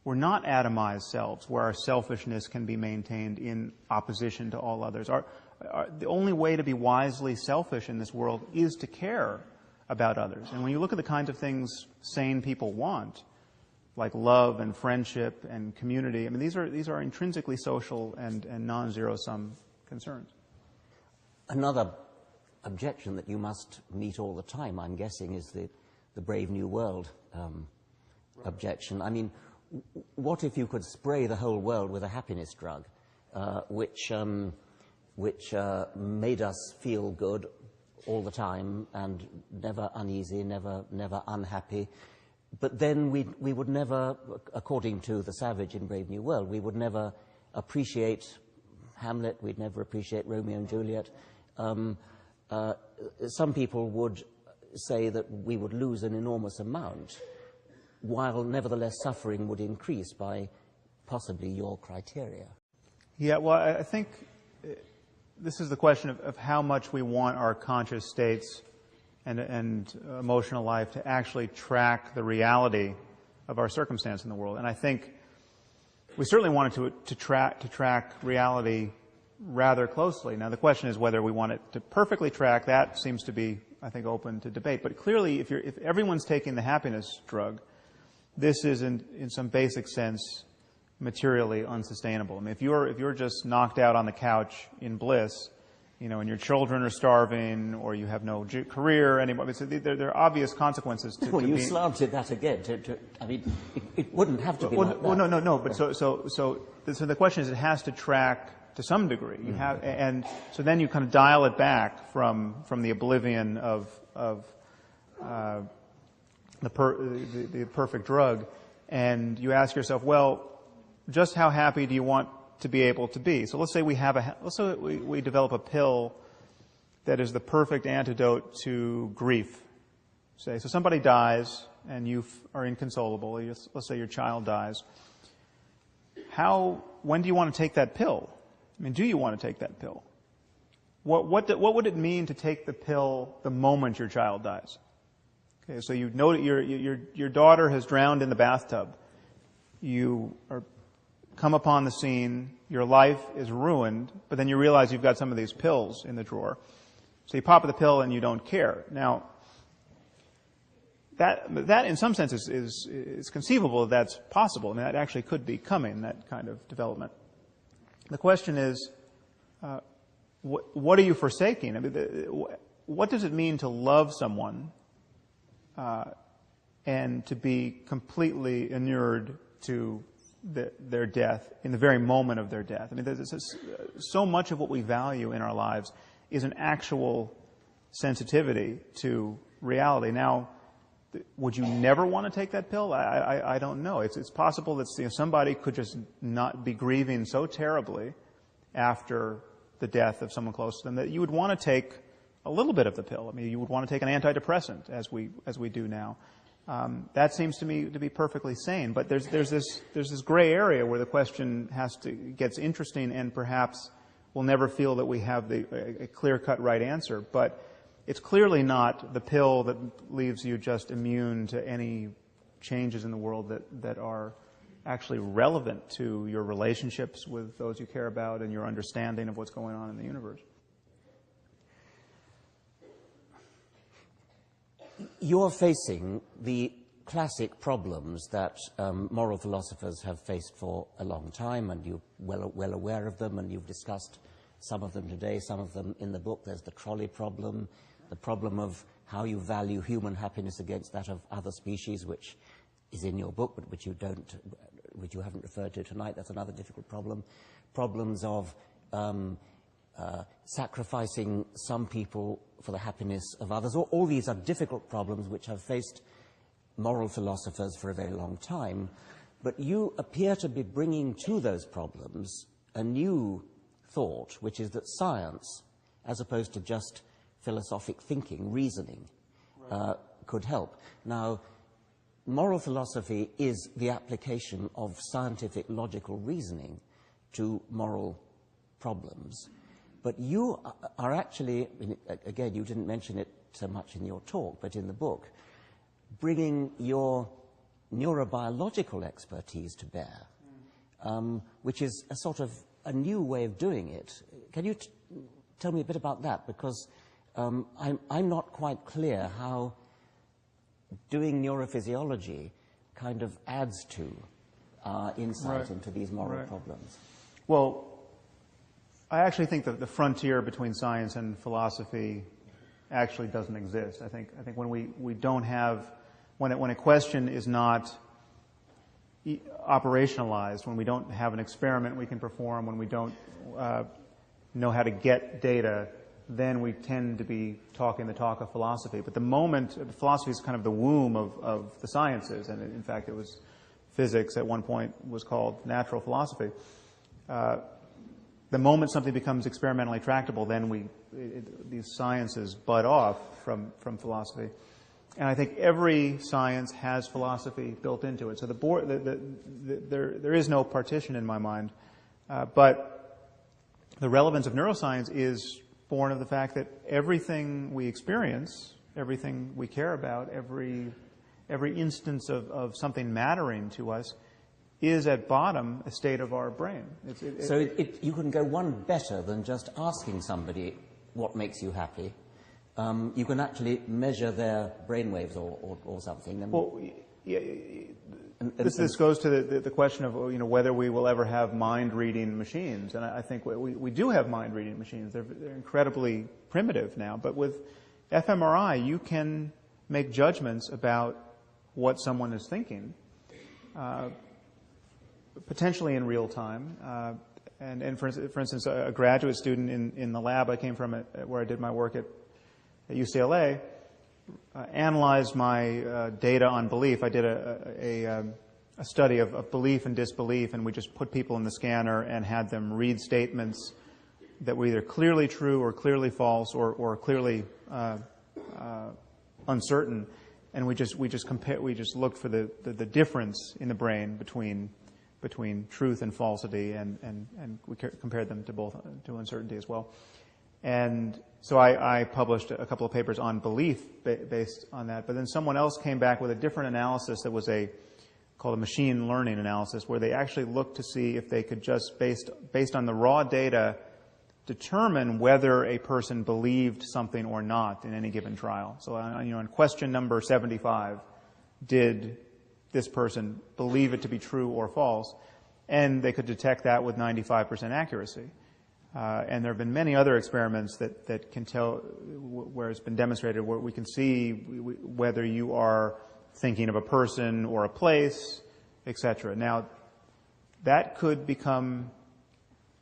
A: we're not atomized selves where our selfishness can be maintained in opposition to all others. The only way to be wisely selfish in this world is to care about others. And when you look at the kinds of things sane people want, like love and friendship and community, I mean, these are intrinsically social and non-zero-sum concerns.
B: Another objection that you must meet all the time, I'm guessing, is the Brave New World objection. I mean, what if you could spray the whole world with a happiness drug, which made us feel good all the time and never uneasy, never unhappy? But then we would never, according to the savage in Brave New World, we would never appreciate Hamlet, we'd never appreciate Romeo and Juliet. Some people would say that we would lose an enormous amount, while nevertheless suffering would increase by possibly your criteria.
A: Yeah, well, I think this is the question of how much we want our conscious states and emotional life to actually track the reality of our circumstance in the world. And I think we certainly wanted to track reality rather closely. Now, the question is whether we want it to perfectly track. That seems to be, I think, open to debate. But clearly, if everyone's taking the happiness drug, this is, in some basic sense, materially unsustainable. I mean, if you're just knocked out on the couch in bliss, and your children are starving, or you have no career anymore, so there are obvious consequences to.
B: Well, you slanted that again. I mean, it wouldn't have to be like that.
A: Well, no. But so the question is, it has to track to some degree. You have, and so then you kind of dial it back from the oblivion of the perfect drug, and you ask yourself, well, just how happy do you want to be able to be? So let's say we develop a pill that is the perfect antidote to grief. So somebody dies and you are inconsolable. Let's say your child dies. When do you want to take that pill? I mean, do you want to take that pill? What would it mean to take the pill the moment your child dies? Okay, so you know that your daughter has drowned in the bathtub. You come upon the scene, your life is ruined, but then you realize you've got some of these pills in the drawer. So you pop the pill and you don't care. Now, that in some sense is conceivable. That's possible. I mean, that actually could be coming, that kind of development. The question is, what are you forsaking? I mean, what does it mean to love someone and to be completely inured to their death in the very moment of their death? I mean, so much of what we value in our lives is an actual sensitivity to reality. Now, would you never want to take that pill? I don't know. It's possible that somebody could just not be grieving so terribly after the death of someone close to them that you would want to take a little bit of the pill. I mean, you would want to take an antidepressant, as we do now. That seems to me to be perfectly sane. But there's this gray area where the question gets interesting, and perhaps we'll never feel that we have a clear-cut right answer. But it's clearly not the pill that leaves you just immune to any changes in the world that are actually relevant to your relationships with those you care about and your understanding of what's going on in the universe.
B: You're facing the classic problems that moral philosophers have faced for a long time, and you're well aware of them, and you've discussed some of them today, some of them in the book. There's the trolley problem, the problem of how you value human happiness against that of other species, which is in your book, but which you haven't referred to tonight. That's another difficult problem. Problems of sacrificing some people for the happiness of others. All these are difficult problems which have faced moral philosophers for a very long time. But you appear to be bringing to those problems a new thought, which is that science, as opposed to just philosophic thinking, reasoning, could help. Now, moral philosophy is the application of scientific logical reasoning to moral problems. But you are actually, again, you didn't mention it so much in your talk, but in the book, bringing your neurobiological expertise to bear, which is a sort of a new way of doing it. Can you tell me a bit about that? Because I'm not quite clear how doing neurophysiology kind of adds to our insight into these moral problems.
A: Well, I actually think that the frontier between science and philosophy actually doesn't exist. I think when we don't have, when a question is not operationalized, when we don't have an experiment we can perform, when we don't know how to get data, then we tend to be talking the talk of philosophy. But the moment, philosophy is kind of the womb of the sciences, and in fact it was physics at one point was called natural philosophy. The moment something becomes experimentally tractable, then these sciences bud off from philosophy. And I think every science has philosophy built into it. So there is no partition in my mind. But the relevance of neuroscience is born of the fact that everything we experience, everything we care about, every instance of something mattering to us is at bottom a state of our brain.
B: So you can go one better than just asking somebody what makes you happy. You can actually measure their brainwaves or something.
A: Well, yeah, this goes to the question of whether we will ever have mind-reading machines, and I think we do have mind-reading machines. They're incredibly primitive now, but with fMRI you can make judgments about what someone is thinking, potentially in real time. And for instance, a graduate student in the lab I came from, where I did my work at UCLA, analyzed my data on belief. I did a study of belief and disbelief, and we just put people in the scanner and had them read statements that were either clearly true or clearly false or clearly uncertain, and we just looked for the difference in the brain between truth and falsity, and we compared them to uncertainty as well. And so I published a couple of papers on belief based on that. But then someone else came back with a different analysis that was called a machine learning analysis, where they actually looked to see if they could just, based on the raw data, determine whether a person believed something or not in any given trial. So on question number 75, did this person believe it to be true or false? And they could detect that with 95% accuracy. And there have been many other experiments that can tell, where it's been demonstrated, where we can see whether you are thinking of a person or a place, etc. Now, that could become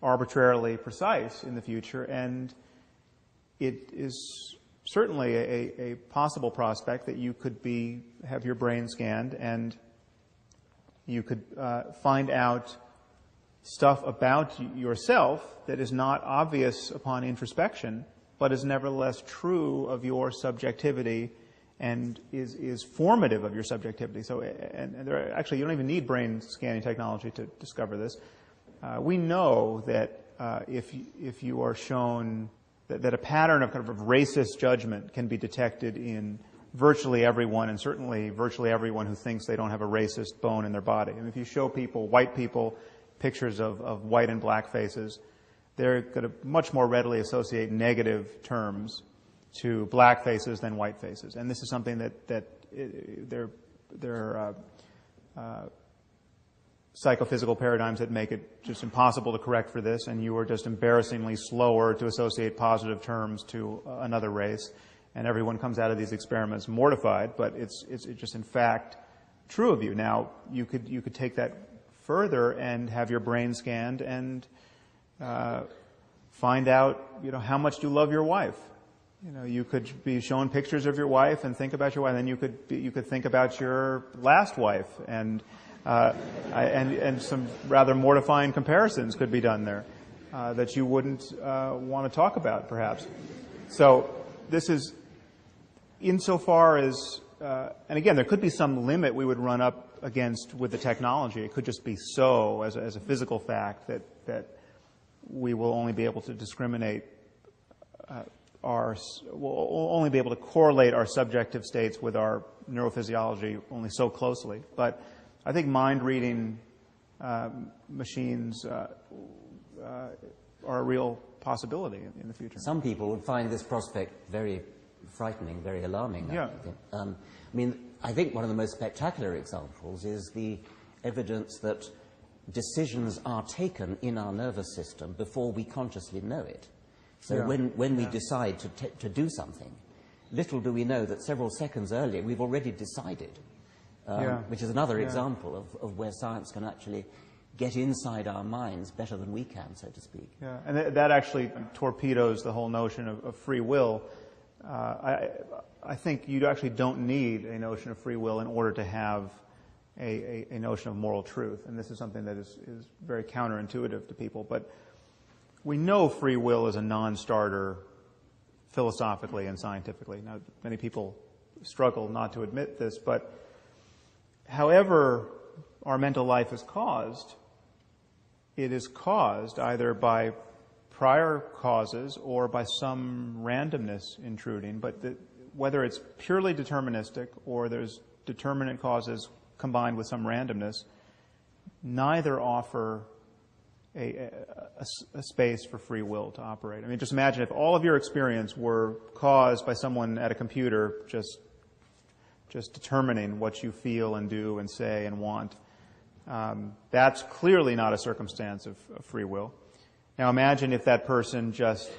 A: arbitrarily precise in the future, and it is certainly a possible prospect that you could have your brain scanned and you could find out stuff about yourself that is not obvious upon introspection, but is nevertheless true of your subjectivity and is formative of your subjectivity. So, and actually, you don't even need brain scanning technology to discover this. We know that if you are shown that a pattern of kind of racist judgment can be detected in virtually everyone, and certainly virtually everyone who thinks they don't have a racist bone in their body. I mean, if you show white people, pictures of white and black faces, they're going to much more readily associate negative terms to black faces than white faces. And this is something that they're psychophysical paradigms that make it just impossible to correct for this, and you are just embarrassingly slower to associate positive terms to another race. And everyone comes out of these experiments mortified, but it's just in fact true of you. Now, you could take that further and have your brain scanned and find out, how much do you love your wife. You could be shown pictures of your wife and think about your wife, and then you could think about your last wife, and some rather mortifying comparisons could be done there that you wouldn't want to talk about, perhaps. So this is, insofar as, and again, there could be some limit we would run up against with the technology. It could just be so, as a physical fact, that we will only be able to discriminate we'll only be able to correlate our subjective states with our neurophysiology only so closely. But I think mind-reading machines are a real possibility in the future.
B: Some people would find this prospect very frightening, very alarming.
A: Yeah.
B: I think one of the most spectacular examples is the evidence that decisions are taken in our nervous system before we consciously know it. So
A: Yeah.
B: when we decide to do something, little do we know that several seconds earlier we've already decided, which is another example of where science can actually get inside our minds better than we can, so to speak.
A: Yeah, and that actually torpedoes the whole notion of free will. I think you actually don't need a notion of free will in order to have a notion of moral truth. And this is something that is very counterintuitive to people. But we know free will is a non-starter philosophically and scientifically. Now, many people struggle not to admit this, but however our mental life is caused, it is caused either by prior causes or by some randomness intruding, but whether it's purely deterministic or there's determinate causes combined with some randomness, neither offer a space for free will to operate. I mean, just imagine if all of your experience were caused by someone at a computer just determining what you feel and do and say and want. That's clearly not a circumstance of free will. Now imagine if that person just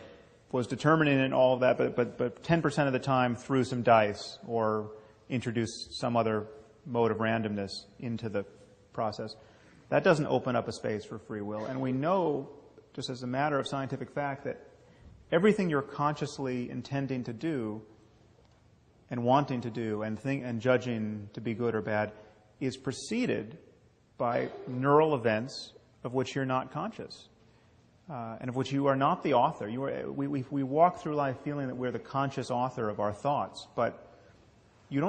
A: was determining in all of that, but 10% of the time threw some dice or introduced some other mode of randomness into the process. That doesn't open up a space for free will. And we know, just as a matter of scientific fact, that everything you're consciously intending to do and wanting to do and judging to be good or bad is preceded by neural events of which you're not conscious. And of which you are not the author. We walk through life feeling that we're the conscious author of our thoughts, but you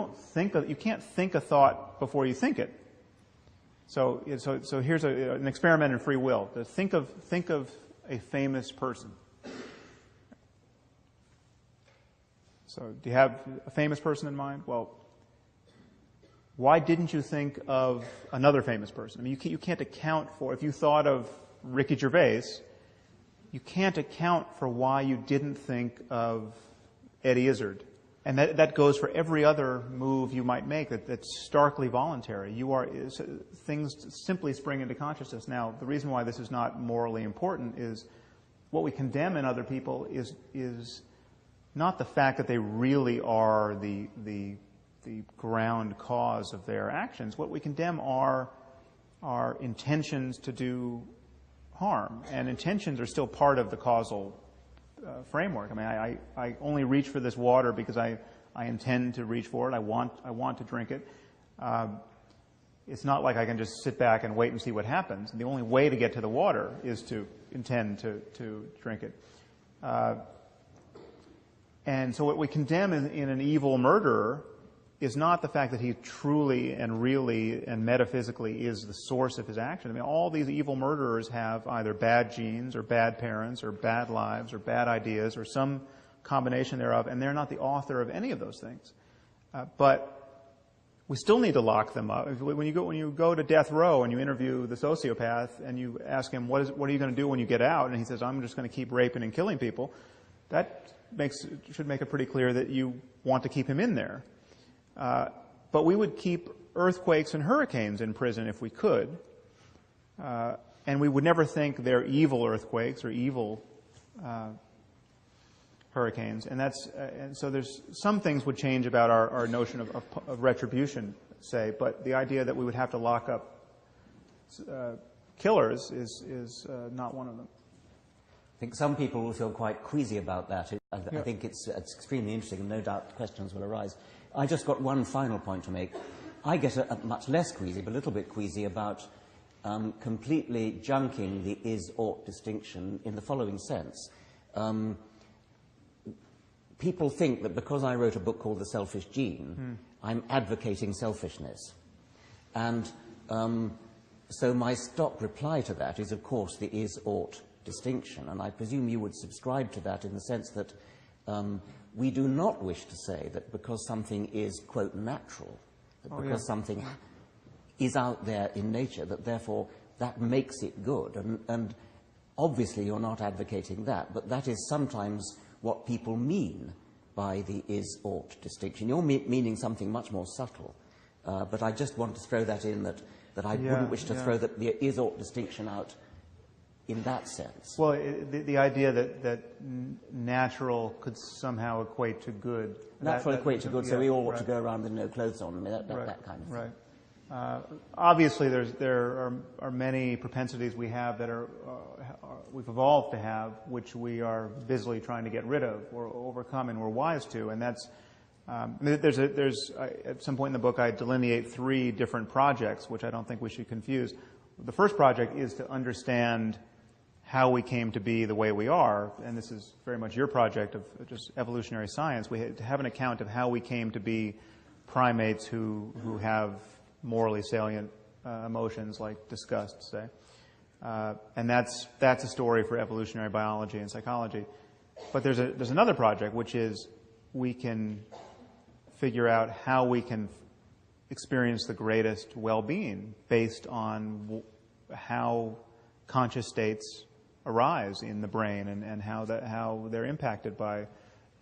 A: can't think a thought before you think it. So here's an experiment in free will. Think of a famous person. So do you have a famous person in mind? Well, why didn't you think of another famous person? I mean, you can't account for, if you thought of Ricky Gervais, you can't account for why you didn't think of Eddie Izzard. And that goes for every other move you might make that's starkly voluntary. Things simply spring into consciousness. Now, the reason why this is not morally important is what we condemn in other people is not the fact that they really are the ground cause of their actions. What we condemn are intentions to do harm, and intentions are still part of the causal framework. I mean, I only reach for this water because I intend to reach for it. I want to drink it. It's not like I can just sit back and wait and see what happens. The only way to get to the water is to intend to drink it. And so what we condemn in an evil murderer is not the fact that he truly and really and metaphysically is the source of his action. I mean, all these evil murderers have either bad genes or bad parents or bad lives or bad ideas or some combination thereof, and they're not the author of any of those things. But we still need to lock them up. When you go to death row and you interview the sociopath and you ask him, what are you going to do when you get out? And he says, I'm just going to keep raping and killing people. That should make it pretty clear that you want to keep him in there. But we would keep earthquakes and hurricanes in prison if we could. And we would never think they're evil earthquakes or evil hurricanes. And so there's some things would change about our notion of retribution, say, but the idea that we would have to lock up killers is not one of them.
B: I think some people will feel quite queasy about that. I think it's extremely interesting, and no doubt questions will arise. I just got one final point to make. I get much less queasy, but a little bit queasy about completely junking the is-ought distinction in the following sense. People think that because I wrote a book called The Selfish Gene, I'm advocating selfishness. And so my stock reply to that is, of course, the is-ought distinction. And I presume you would subscribe to that in the sense that We do not wish to say that because something is, quote, natural, that because something is out there in nature, that therefore that makes it good. And obviously you're not advocating that, but that is sometimes what people mean by the is-ought distinction. You're meaning something much more subtle. But I just want to throw that in, that I wouldn't wish to throw the is-ought distinction out in that sense.
A: Well, the idea that natural could somehow equate to good.
B: Natural equate to good, so we all ought to go around with no clothes on, I mean, that kind of thing.
A: Right. Obviously, there are many propensities we have that we've evolved to have, which we are busily trying to get rid of or overcome, and we're wise to. And that's at some point in the book I delineate 3 different projects, which I don't think we should confuse. The first project is to understand how we came to be the way we are, and this is very much your project of just evolutionary science. We have an account of how we came to be primates who have morally salient emotions like disgust, say. And that's a story for evolutionary biology and psychology. But there's another project, which is we can figure out how we can experience the greatest well-being based on how conscious states arise in the brain and how they're impacted by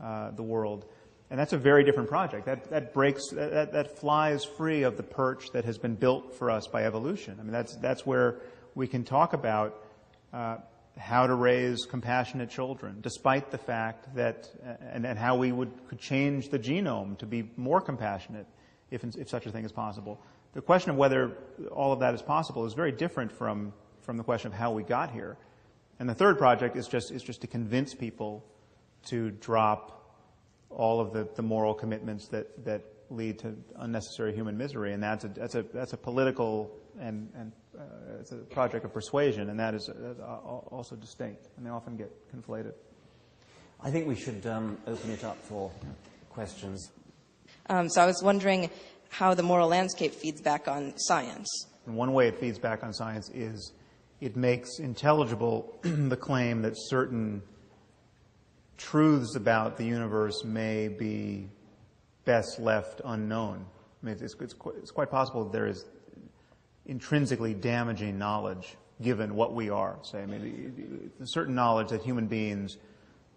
A: the world. And that's a very different project. That flies free of the perch that has been built for us by evolution. I mean, that's where we can talk about how to raise compassionate children, despite the fact that, and how we could change the genome to be more compassionate, if such a thing is possible. The question of whether all of that is possible is very different from the question of how we got here. And the third project is just to convince people to drop all of the moral commitments that lead to unnecessary human misery, and that's a political and it's a project of persuasion, and that is also distinct, and they often get conflated.
B: I think we should open it up for questions.
C: So I was wondering how the moral landscape feeds back on science.
A: And one way it feeds back on science is it makes intelligible the claim that certain truths about the universe may be best left unknown. I mean, it's quite possible that there is intrinsically damaging knowledge given what we are. Say, I mean, certain knowledge that human beings,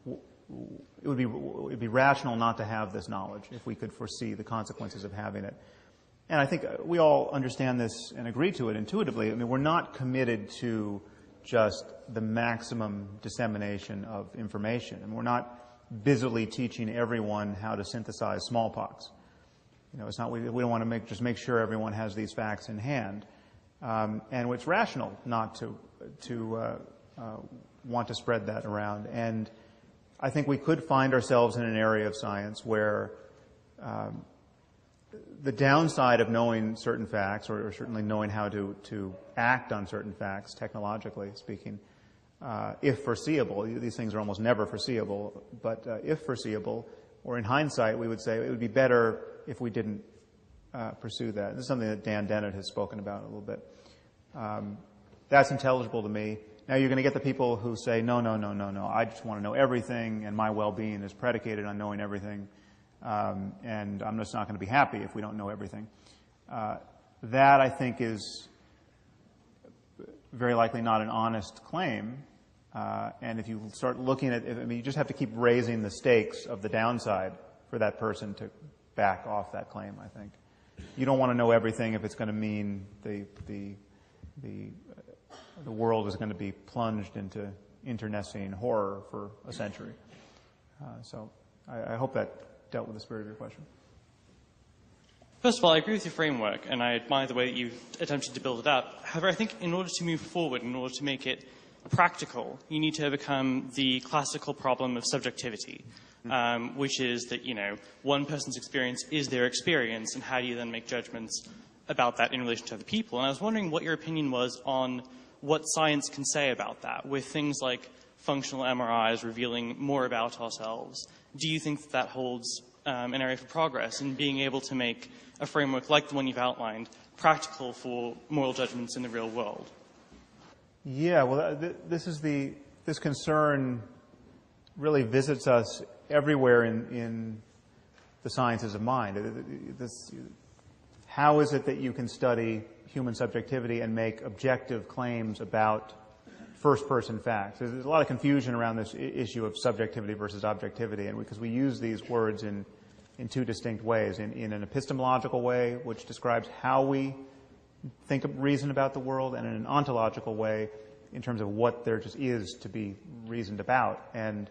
A: it would be rational not to have this knowledge if we could foresee the consequences of having it. And I think we all understand this and agree to it intuitively. I mean, we're not committed to just the maximum dissemination of information, and we're not busily teaching everyone how to synthesize smallpox. You know, it's not. We don't want to just make sure everyone has these facts in hand, and it's rational not to want to spread that around. And I think we could find ourselves in an area of science where the downside of knowing certain facts, or certainly knowing how to act on certain facts, technologically speaking, if foreseeable, these things are almost never foreseeable, but if foreseeable, or in hindsight, we would say it would be better if we didn't pursue that. This is something that Dan Dennett has spoken about a little bit. That's intelligible to me. Now you're going to get the people who say, no, I just want to know everything, and my well-being is predicated on knowing everything. And I'm just not going to be happy if we don't know everything. That, I think, is very likely not an honest claim. And if you start looking at it, I mean, you just have to keep raising the stakes of the downside for that person to back off that claim, I think. You don't want to know everything if it's going to mean the world is going to be plunged into internecine horror for a century. So I hope that dealt with the spirit of your question.
D: First of all, I agree with your framework, and I admire the way that you've attempted to build it up. However, I think in order to move forward, in order to make it practical, you need to overcome the classical problem of subjectivity, which is that, you know, one person's experience is their experience, and how do you then make judgments about that in relation to other people? And I was wondering what your opinion was on what science can say about that, with things like functional MRIs revealing more about ourselves. Do you think that holds an area for progress in being able to make a framework like the one you've outlined practical for moral judgments in the real world? Yeah,
A: well, this concern really visits us everywhere in the sciences of mind. How is it that you can study human subjectivity and make objective claims about first-person facts? There's a lot of confusion around this issue of subjectivity versus objectivity, and because we use these words in two distinct ways. In an epistemological way, which describes how we reason about the world, and in an ontological way, in terms of what there just is to be reasoned about. And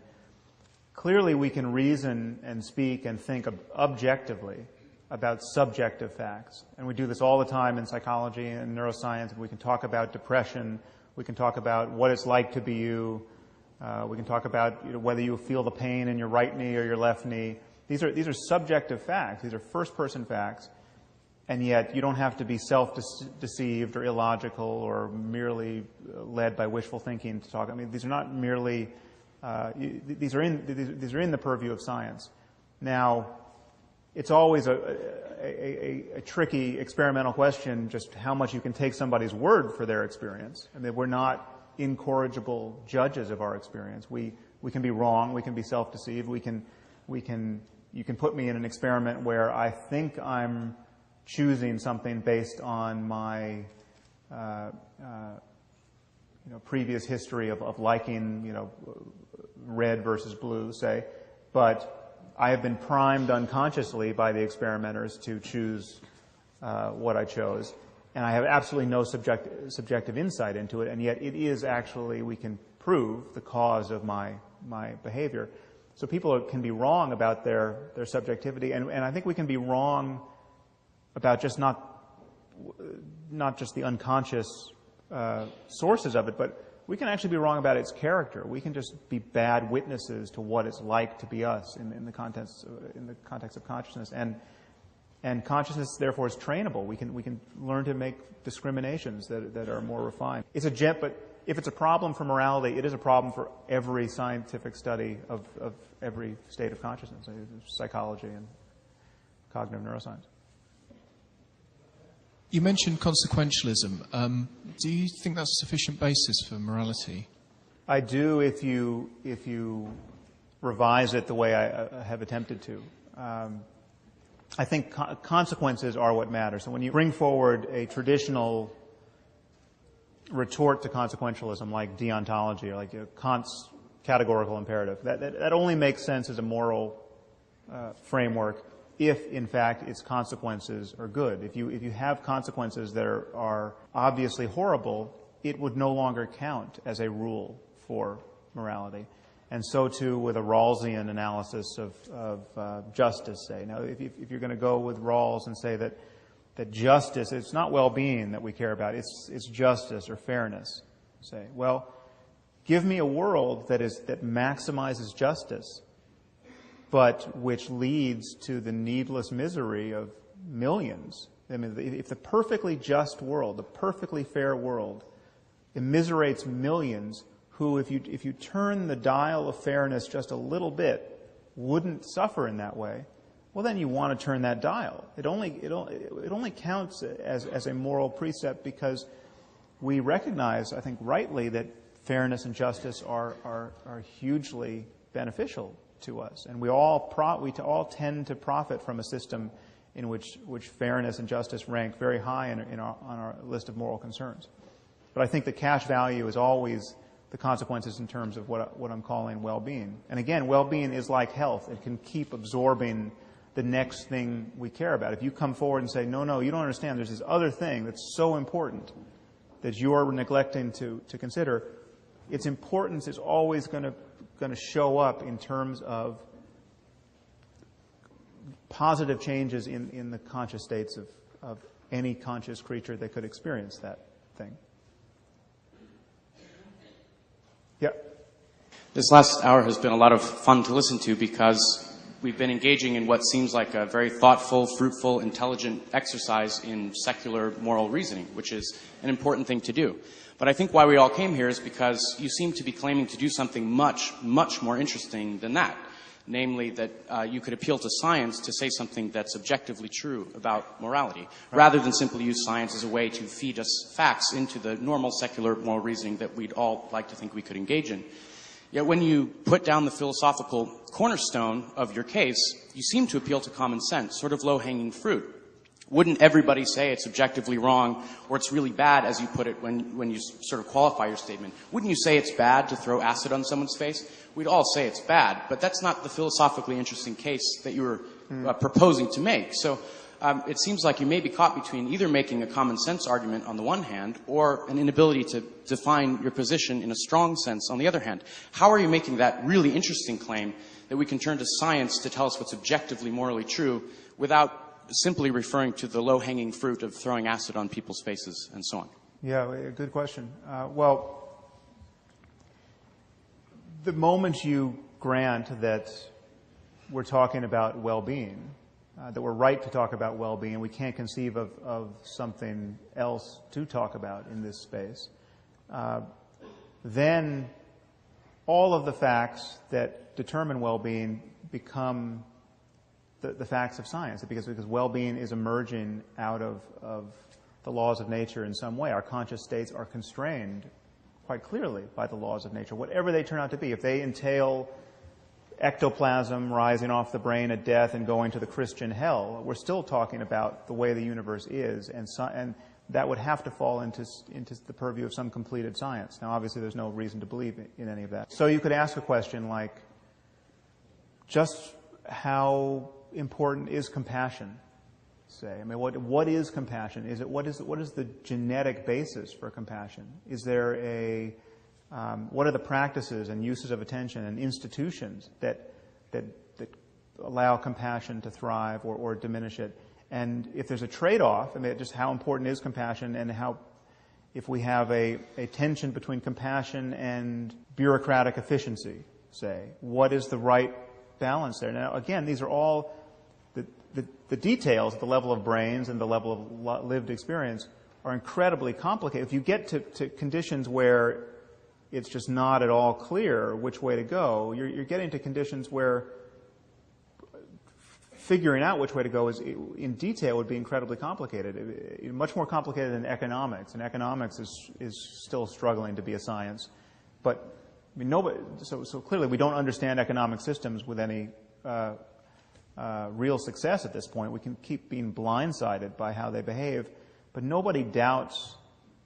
A: clearly we can reason and speak and think objectively about subjective facts. And we do this all the time in psychology and neuroscience. We can talk about depression. We can talk about what it's like to be you. We can talk about whether you feel the pain in your right knee or your left knee. These are subjective facts. These are first-person facts. And yet you don't have to be self-deceived or illogical or merely led by wishful thinking to talk. I mean, these are not merely these are in the purview of science. Now, it's always a tricky experimental question just how much you can take somebody's word for their experience. I mean, we're not incorrigible judges of our experience. We can be wrong. We can be self-deceived. You can put me in an experiment where I think I'm choosing something based on my previous history of liking red versus blue, say, but I have been primed unconsciously by the experimenters to choose what I chose, and I have absolutely no subjective insight into it, and yet it is actually, we can prove, the cause of my behavior. So people can be wrong about their subjectivity, and I think we can be wrong about just not just the unconscious sources of it, but we can actually be wrong about its character. We can just be bad witnesses to what it's like to be us in the context of consciousness, and consciousness therefore is trainable. We can learn to make discriminations that are more refined. But if it's a problem for morality, it is a problem for every scientific study of every state of consciousness, psychology and cognitive neuroscience.
E: You mentioned consequentialism. Do you think that's a sufficient basis for morality?
A: I do if you revise it the way I have attempted to. I think consequences are what matter. So when you bring forward a traditional retort to consequentialism like deontology or like Kant's categorical imperative, that only makes sense as a moral framework if, in fact, its consequences are good. If you have consequences that are obviously horrible, it would no longer count as a rule for morality. And so, too, with a Rawlsian analysis of justice, say. Now, if you're going to go with Rawls and say that justice, it's not well-being that we care about, it's justice or fairness, say. Well, give me a world that maximizes justice, but which leads to the needless misery of millions. I mean, if the perfectly just world, the perfectly fair world, immiserates millions who, if you turn the dial of fairness just a little bit, wouldn't suffer in that way, well, then you want to turn that dial. It only counts as a moral precept because we recognize, I think rightly, that fairness and justice are hugely beneficial to us, and we all tend to profit from a system in which fairness and justice rank very high on our list of moral concerns. But I think the cash value is always the consequences in terms of what I'm calling well-being. And again, well-being is like health; it can keep absorbing the next thing we care about. If you come forward and say, no, you don't understand, there's this other thing that's so important that you are neglecting to consider, its importance is always going to show up in terms of positive changes in the conscious states of any conscious creature that could experience that thing. Yeah.
F: This last hour has been a lot of fun to listen to because we've been engaging in what seems like a very thoughtful, fruitful, intelligent exercise in secular moral reasoning, which is an important thing to do. But I think why we all came here is because you seem to be claiming to do something much, much more interesting than that. Namely, that you could appeal to science to say something that's objectively true about morality, rather than simply use science as a way to feed us facts into the normal secular moral reasoning that we'd all like to think we could engage in. Yet when you put down the philosophical cornerstone of your case, you seem to appeal to common sense, sort of low-hanging fruit. Wouldn't everybody say it's objectively wrong, or it's really bad, as you put it, when you sort of qualify your statement? Wouldn't you say it's bad to throw acid on someone's face? We'd all say it's bad, but that's not the philosophically interesting case that you were proposing to make. So it seems like you may be caught between either making a common sense argument on the one hand, or an inability to define your position in a strong sense on the other hand. How are you making that really interesting claim that we can turn to science to tell us what's objectively morally true without simply referring to the low-hanging fruit of throwing acid on people's faces and so on?
A: Yeah, good question. Well, the moment you grant that we're talking about well-being, that we're right to talk about well-being, we can't conceive of something else to talk about in this space, then all of the facts that determine well-being become the facts of science, because well-being is emerging out of the laws of nature in some way. Our conscious states are constrained quite clearly by the laws of nature, whatever they turn out to be. If they entail ectoplasm rising off the brain at death and going to the Christian hell, we're still talking about the way the universe is, and that would have to fall into the purview of some completed science. Now, obviously, there's no reason to believe in any of that. So you could ask a question like, just how important is compassion, say? I mean, what is compassion? What is the genetic basis for compassion? Is there what are the practices and uses of attention and institutions that allow compassion to thrive or diminish it? And if there's a trade-off, I mean, just how important is compassion, and how, if we have a tension between compassion and bureaucratic efficiency, say, what is the right balance there? Now, again, these are all the details at the level of brains and the level of lived experience are incredibly complicated. If you get to conditions where it's just not at all clear which way to go, you're getting to conditions where figuring out which way to go in detail would be incredibly complicated, much more complicated than economics. And economics is still struggling to be a science. But I mean, so clearly we don't understand economic systems with any real success at this point. We can keep being blindsided by how they behave, but nobody doubts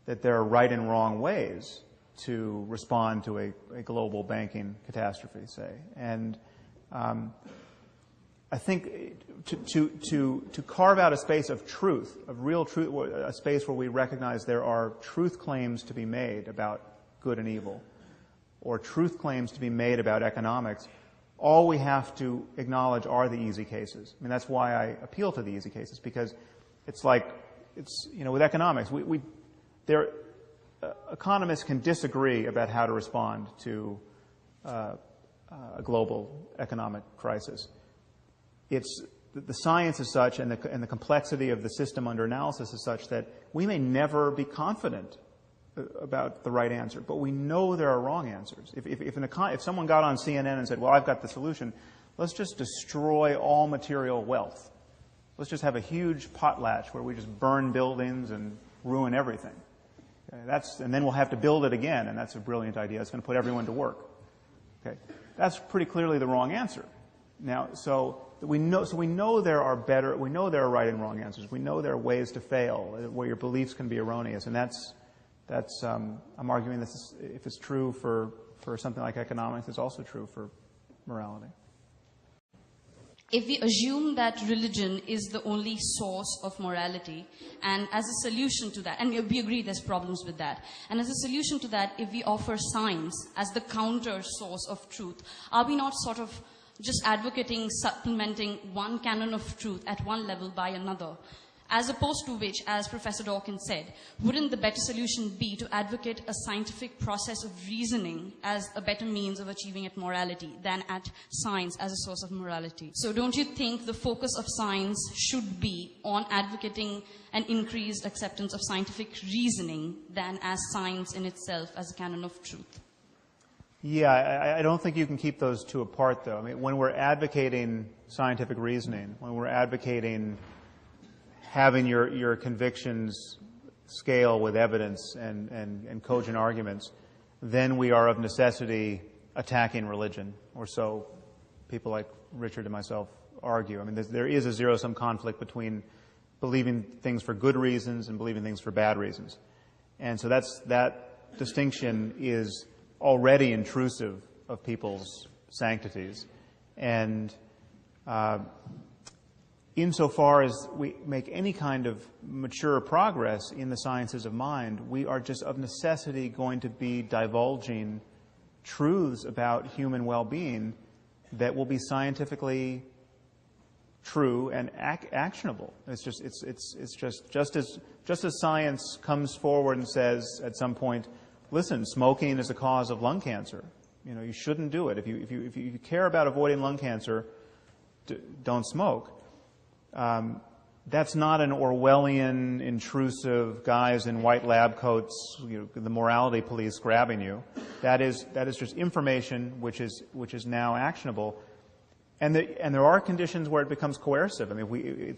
A: that there are right and wrong ways to respond to a global banking catastrophe, say. And I think to carve out a space of truth, of real truth, a space where we recognize there are truth claims to be made about good and evil, or truth claims to be made about economics, all we have to acknowledge are the easy cases. I mean, that's why I appeal to the easy cases, because it's like, with economics, economists can disagree about how to respond to a global economic crisis. The science is such, and the complexity of the system under analysis is such that we may never be confident about the right answer, but we know there are wrong answers. If someone got on CNN and said, well, I've got the solution, let's just destroy all material wealth. Let's just have a huge potlatch where we just burn buildings and ruin everything. Okay, and then we'll have to build it again, and that's a brilliant idea. It's going to put everyone to work. Okay, that's pretty clearly the wrong answer. Now, so we know there are right and wrong answers. We know there are ways to fail where your beliefs can be erroneous, and I'm arguing this if it's true for something like economics, it's also true for morality.
G: If we assume that religion is the only source of morality, and as a solution to that, and we agree there's problems with that, and as a solution to that, if we offer science as the counter source of truth, are we not sort of just advocating supplementing one canon of truth at one level by another? As opposed to which, as Professor Dawkins said, wouldn't the better solution be to advocate a scientific process of reasoning as a better means of achieving at morality than at science as a source of morality? So don't you think the focus of science should be on advocating an increased acceptance of scientific reasoning than as science in itself as a canon of truth?
A: Yeah, I don't think you can keep those two apart, though. I mean, when we're advocating scientific reasoning, when we're advocating having your convictions scale with evidence and cogent arguments, then we are of necessity attacking religion, or so people like Richard and myself argue. I mean, there is a zero-sum conflict between believing things for good reasons and believing things for bad reasons. And so that distinction is already intrusive of people's sanctities. And insofar as we make any kind of mature progress in the sciences of mind, we are just of necessity going to be divulging truths about human well-being that will be scientifically true and actionable. It's just as science comes forward and says at some point, listen, smoking is a cause of lung cancer. You know, you shouldn't do it. If you care about avoiding lung cancer, don't smoke. That's not an Orwellian, intrusive guys in white lab coats, the morality police grabbing you. That is just information which is now actionable. And there are conditions where it becomes coercive. I mean,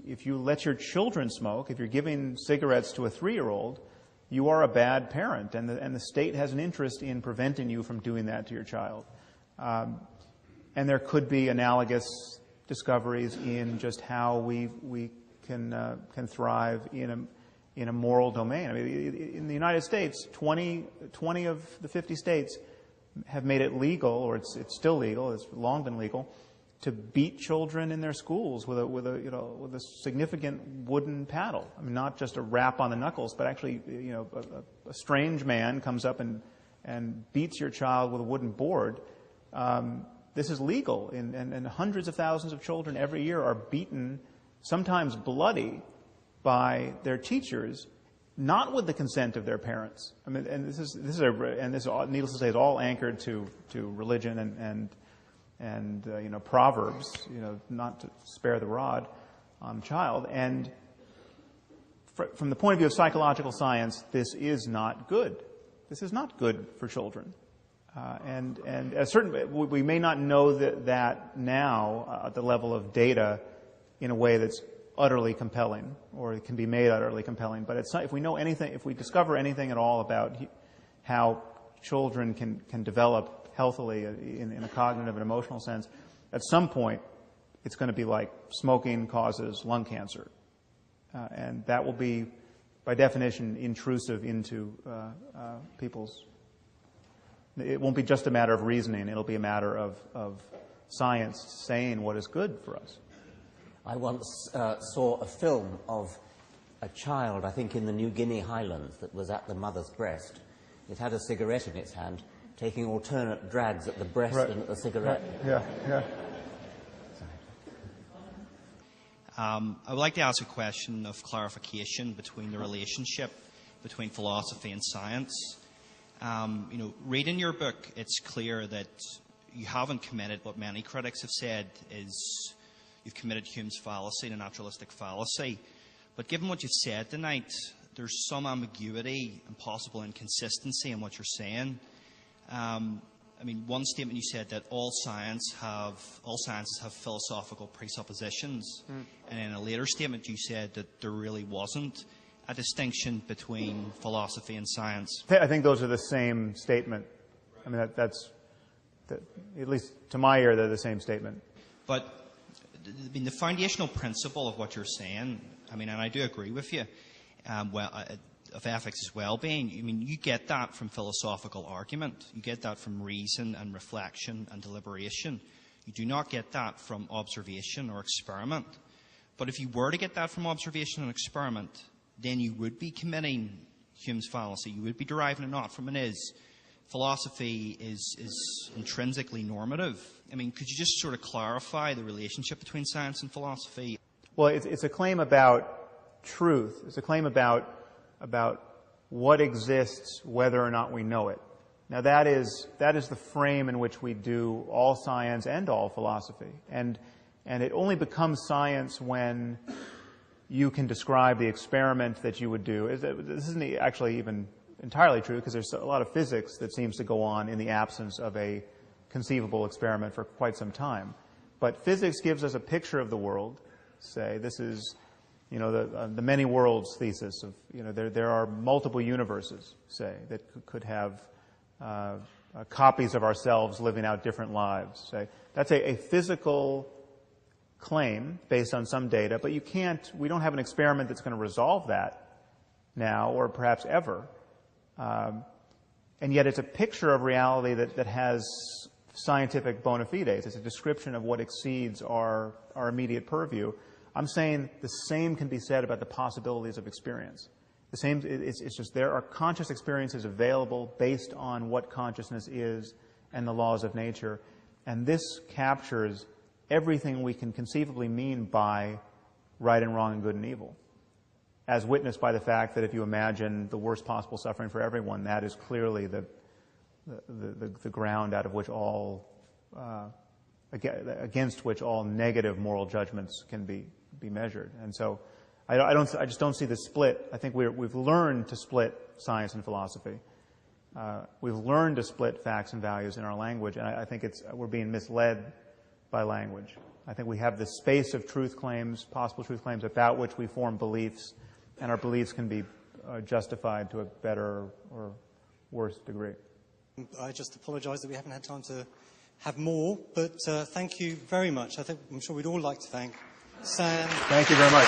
A: if you let your children smoke, if you're giving cigarettes to a 3-year-old, you are a bad parent, and the state has an interest in preventing you from doing that to your child. And there could be analogous discoveries in just how we can thrive in a moral domain. I mean, in the United States, 20 of the 50 states have made it legal, or it's still legal, it's long been legal, to beat children in their schools with a significant wooden paddle. I mean, not just a rap on the knuckles, but actually, a strange man comes up and beats your child with a wooden board. This is legal, and hundreds of thousands of children every year are beaten, sometimes bloody, by their teachers, not with the consent of their parents. I mean, and this needless to say, is all anchored to religion and proverbs, not to spare the rod on a child. And from the point of view of psychological science, this is not good. This is not good for children. And we may not know that now at the level of data in a way that's utterly compelling, or it can be made utterly compelling. But if we know anything, if we discover anything at all about how children can develop healthily in a cognitive and emotional sense, at some point it's going to be like smoking causes lung cancer, and that will be, by definition, intrusive into people's. It won't be just a matter of reasoning. It'll be a matter of science saying what is good for us.
B: I once saw a film of a child, I think in the New Guinea highlands, that was at the mother's breast. It had a cigarette in its hand, taking alternate drags at the breast and at the cigarette.
A: Right. Yeah.
H: I would like to ask a question of clarification between the relationship between philosophy and science. Reading your book, it's clear that you haven't committed what many critics have said is you've committed Hume's fallacy, the naturalistic fallacy. But given what you've said tonight, there's some ambiguity and possible inconsistency in what you're saying. One statement you said that all sciences have philosophical presuppositions, and in a later statement you said that there really wasn't a distinction between philosophy and science.
A: I think those are the same statement. I mean, that's at least to my ear, they're the same statement.
H: But the foundational principle of what you're saying, and I do agree with you, of ethics as well-being, you get that from philosophical argument. You get that from reason and reflection and deliberation. You do not get that from observation or experiment. But if you were to get that from observation and experiment, then you would be committing Hume's fallacy. You would be deriving it not from an is. Philosophy is intrinsically normative. Could you just sort of clarify the relationship between science and philosophy?
A: Well, it's a claim about truth. It's a claim about what exists, whether or not we know it. Now, that is the frame in which we do all science and all philosophy. And it only becomes science when you can describe the experiment that you would do. This isn't actually even entirely true, because there's a lot of physics that seems to go on in the absence of a conceivable experiment for quite some time. But physics gives us a picture of the world. Say, this is, the many worlds thesis of, there are multiple universes, say, that could have copies of ourselves living out different lives. Say, that's a physical claim based on some data, but we don't have an experiment that's going to resolve that now or perhaps ever. And yet it's a picture of reality that has scientific bona fides. It's a description of what exceeds our immediate purview. I'm saying the same can be said about the possibilities of experience. The same, it's just there are conscious experiences available based on what consciousness is and the laws of nature. And this captures everything we can conceivably mean by right and wrong and good and evil, as witnessed by the fact that if you imagine the worst possible suffering for everyone, that is clearly the ground out of which all, against which all negative moral judgments can be measured. And so I just don't see the split. I think we've learned to split science and philosophy. We've learned to split facts and values in our language, and I think we're being misled by language. I think we have this space of truth claims, possible truth claims, about which we form beliefs, and our beliefs can be justified to a better or worse degree.
I: I just apologize that we haven't had time to have more, but thank you very much. I'm sure we'd all like to thank Sam.
A: Thank you very much.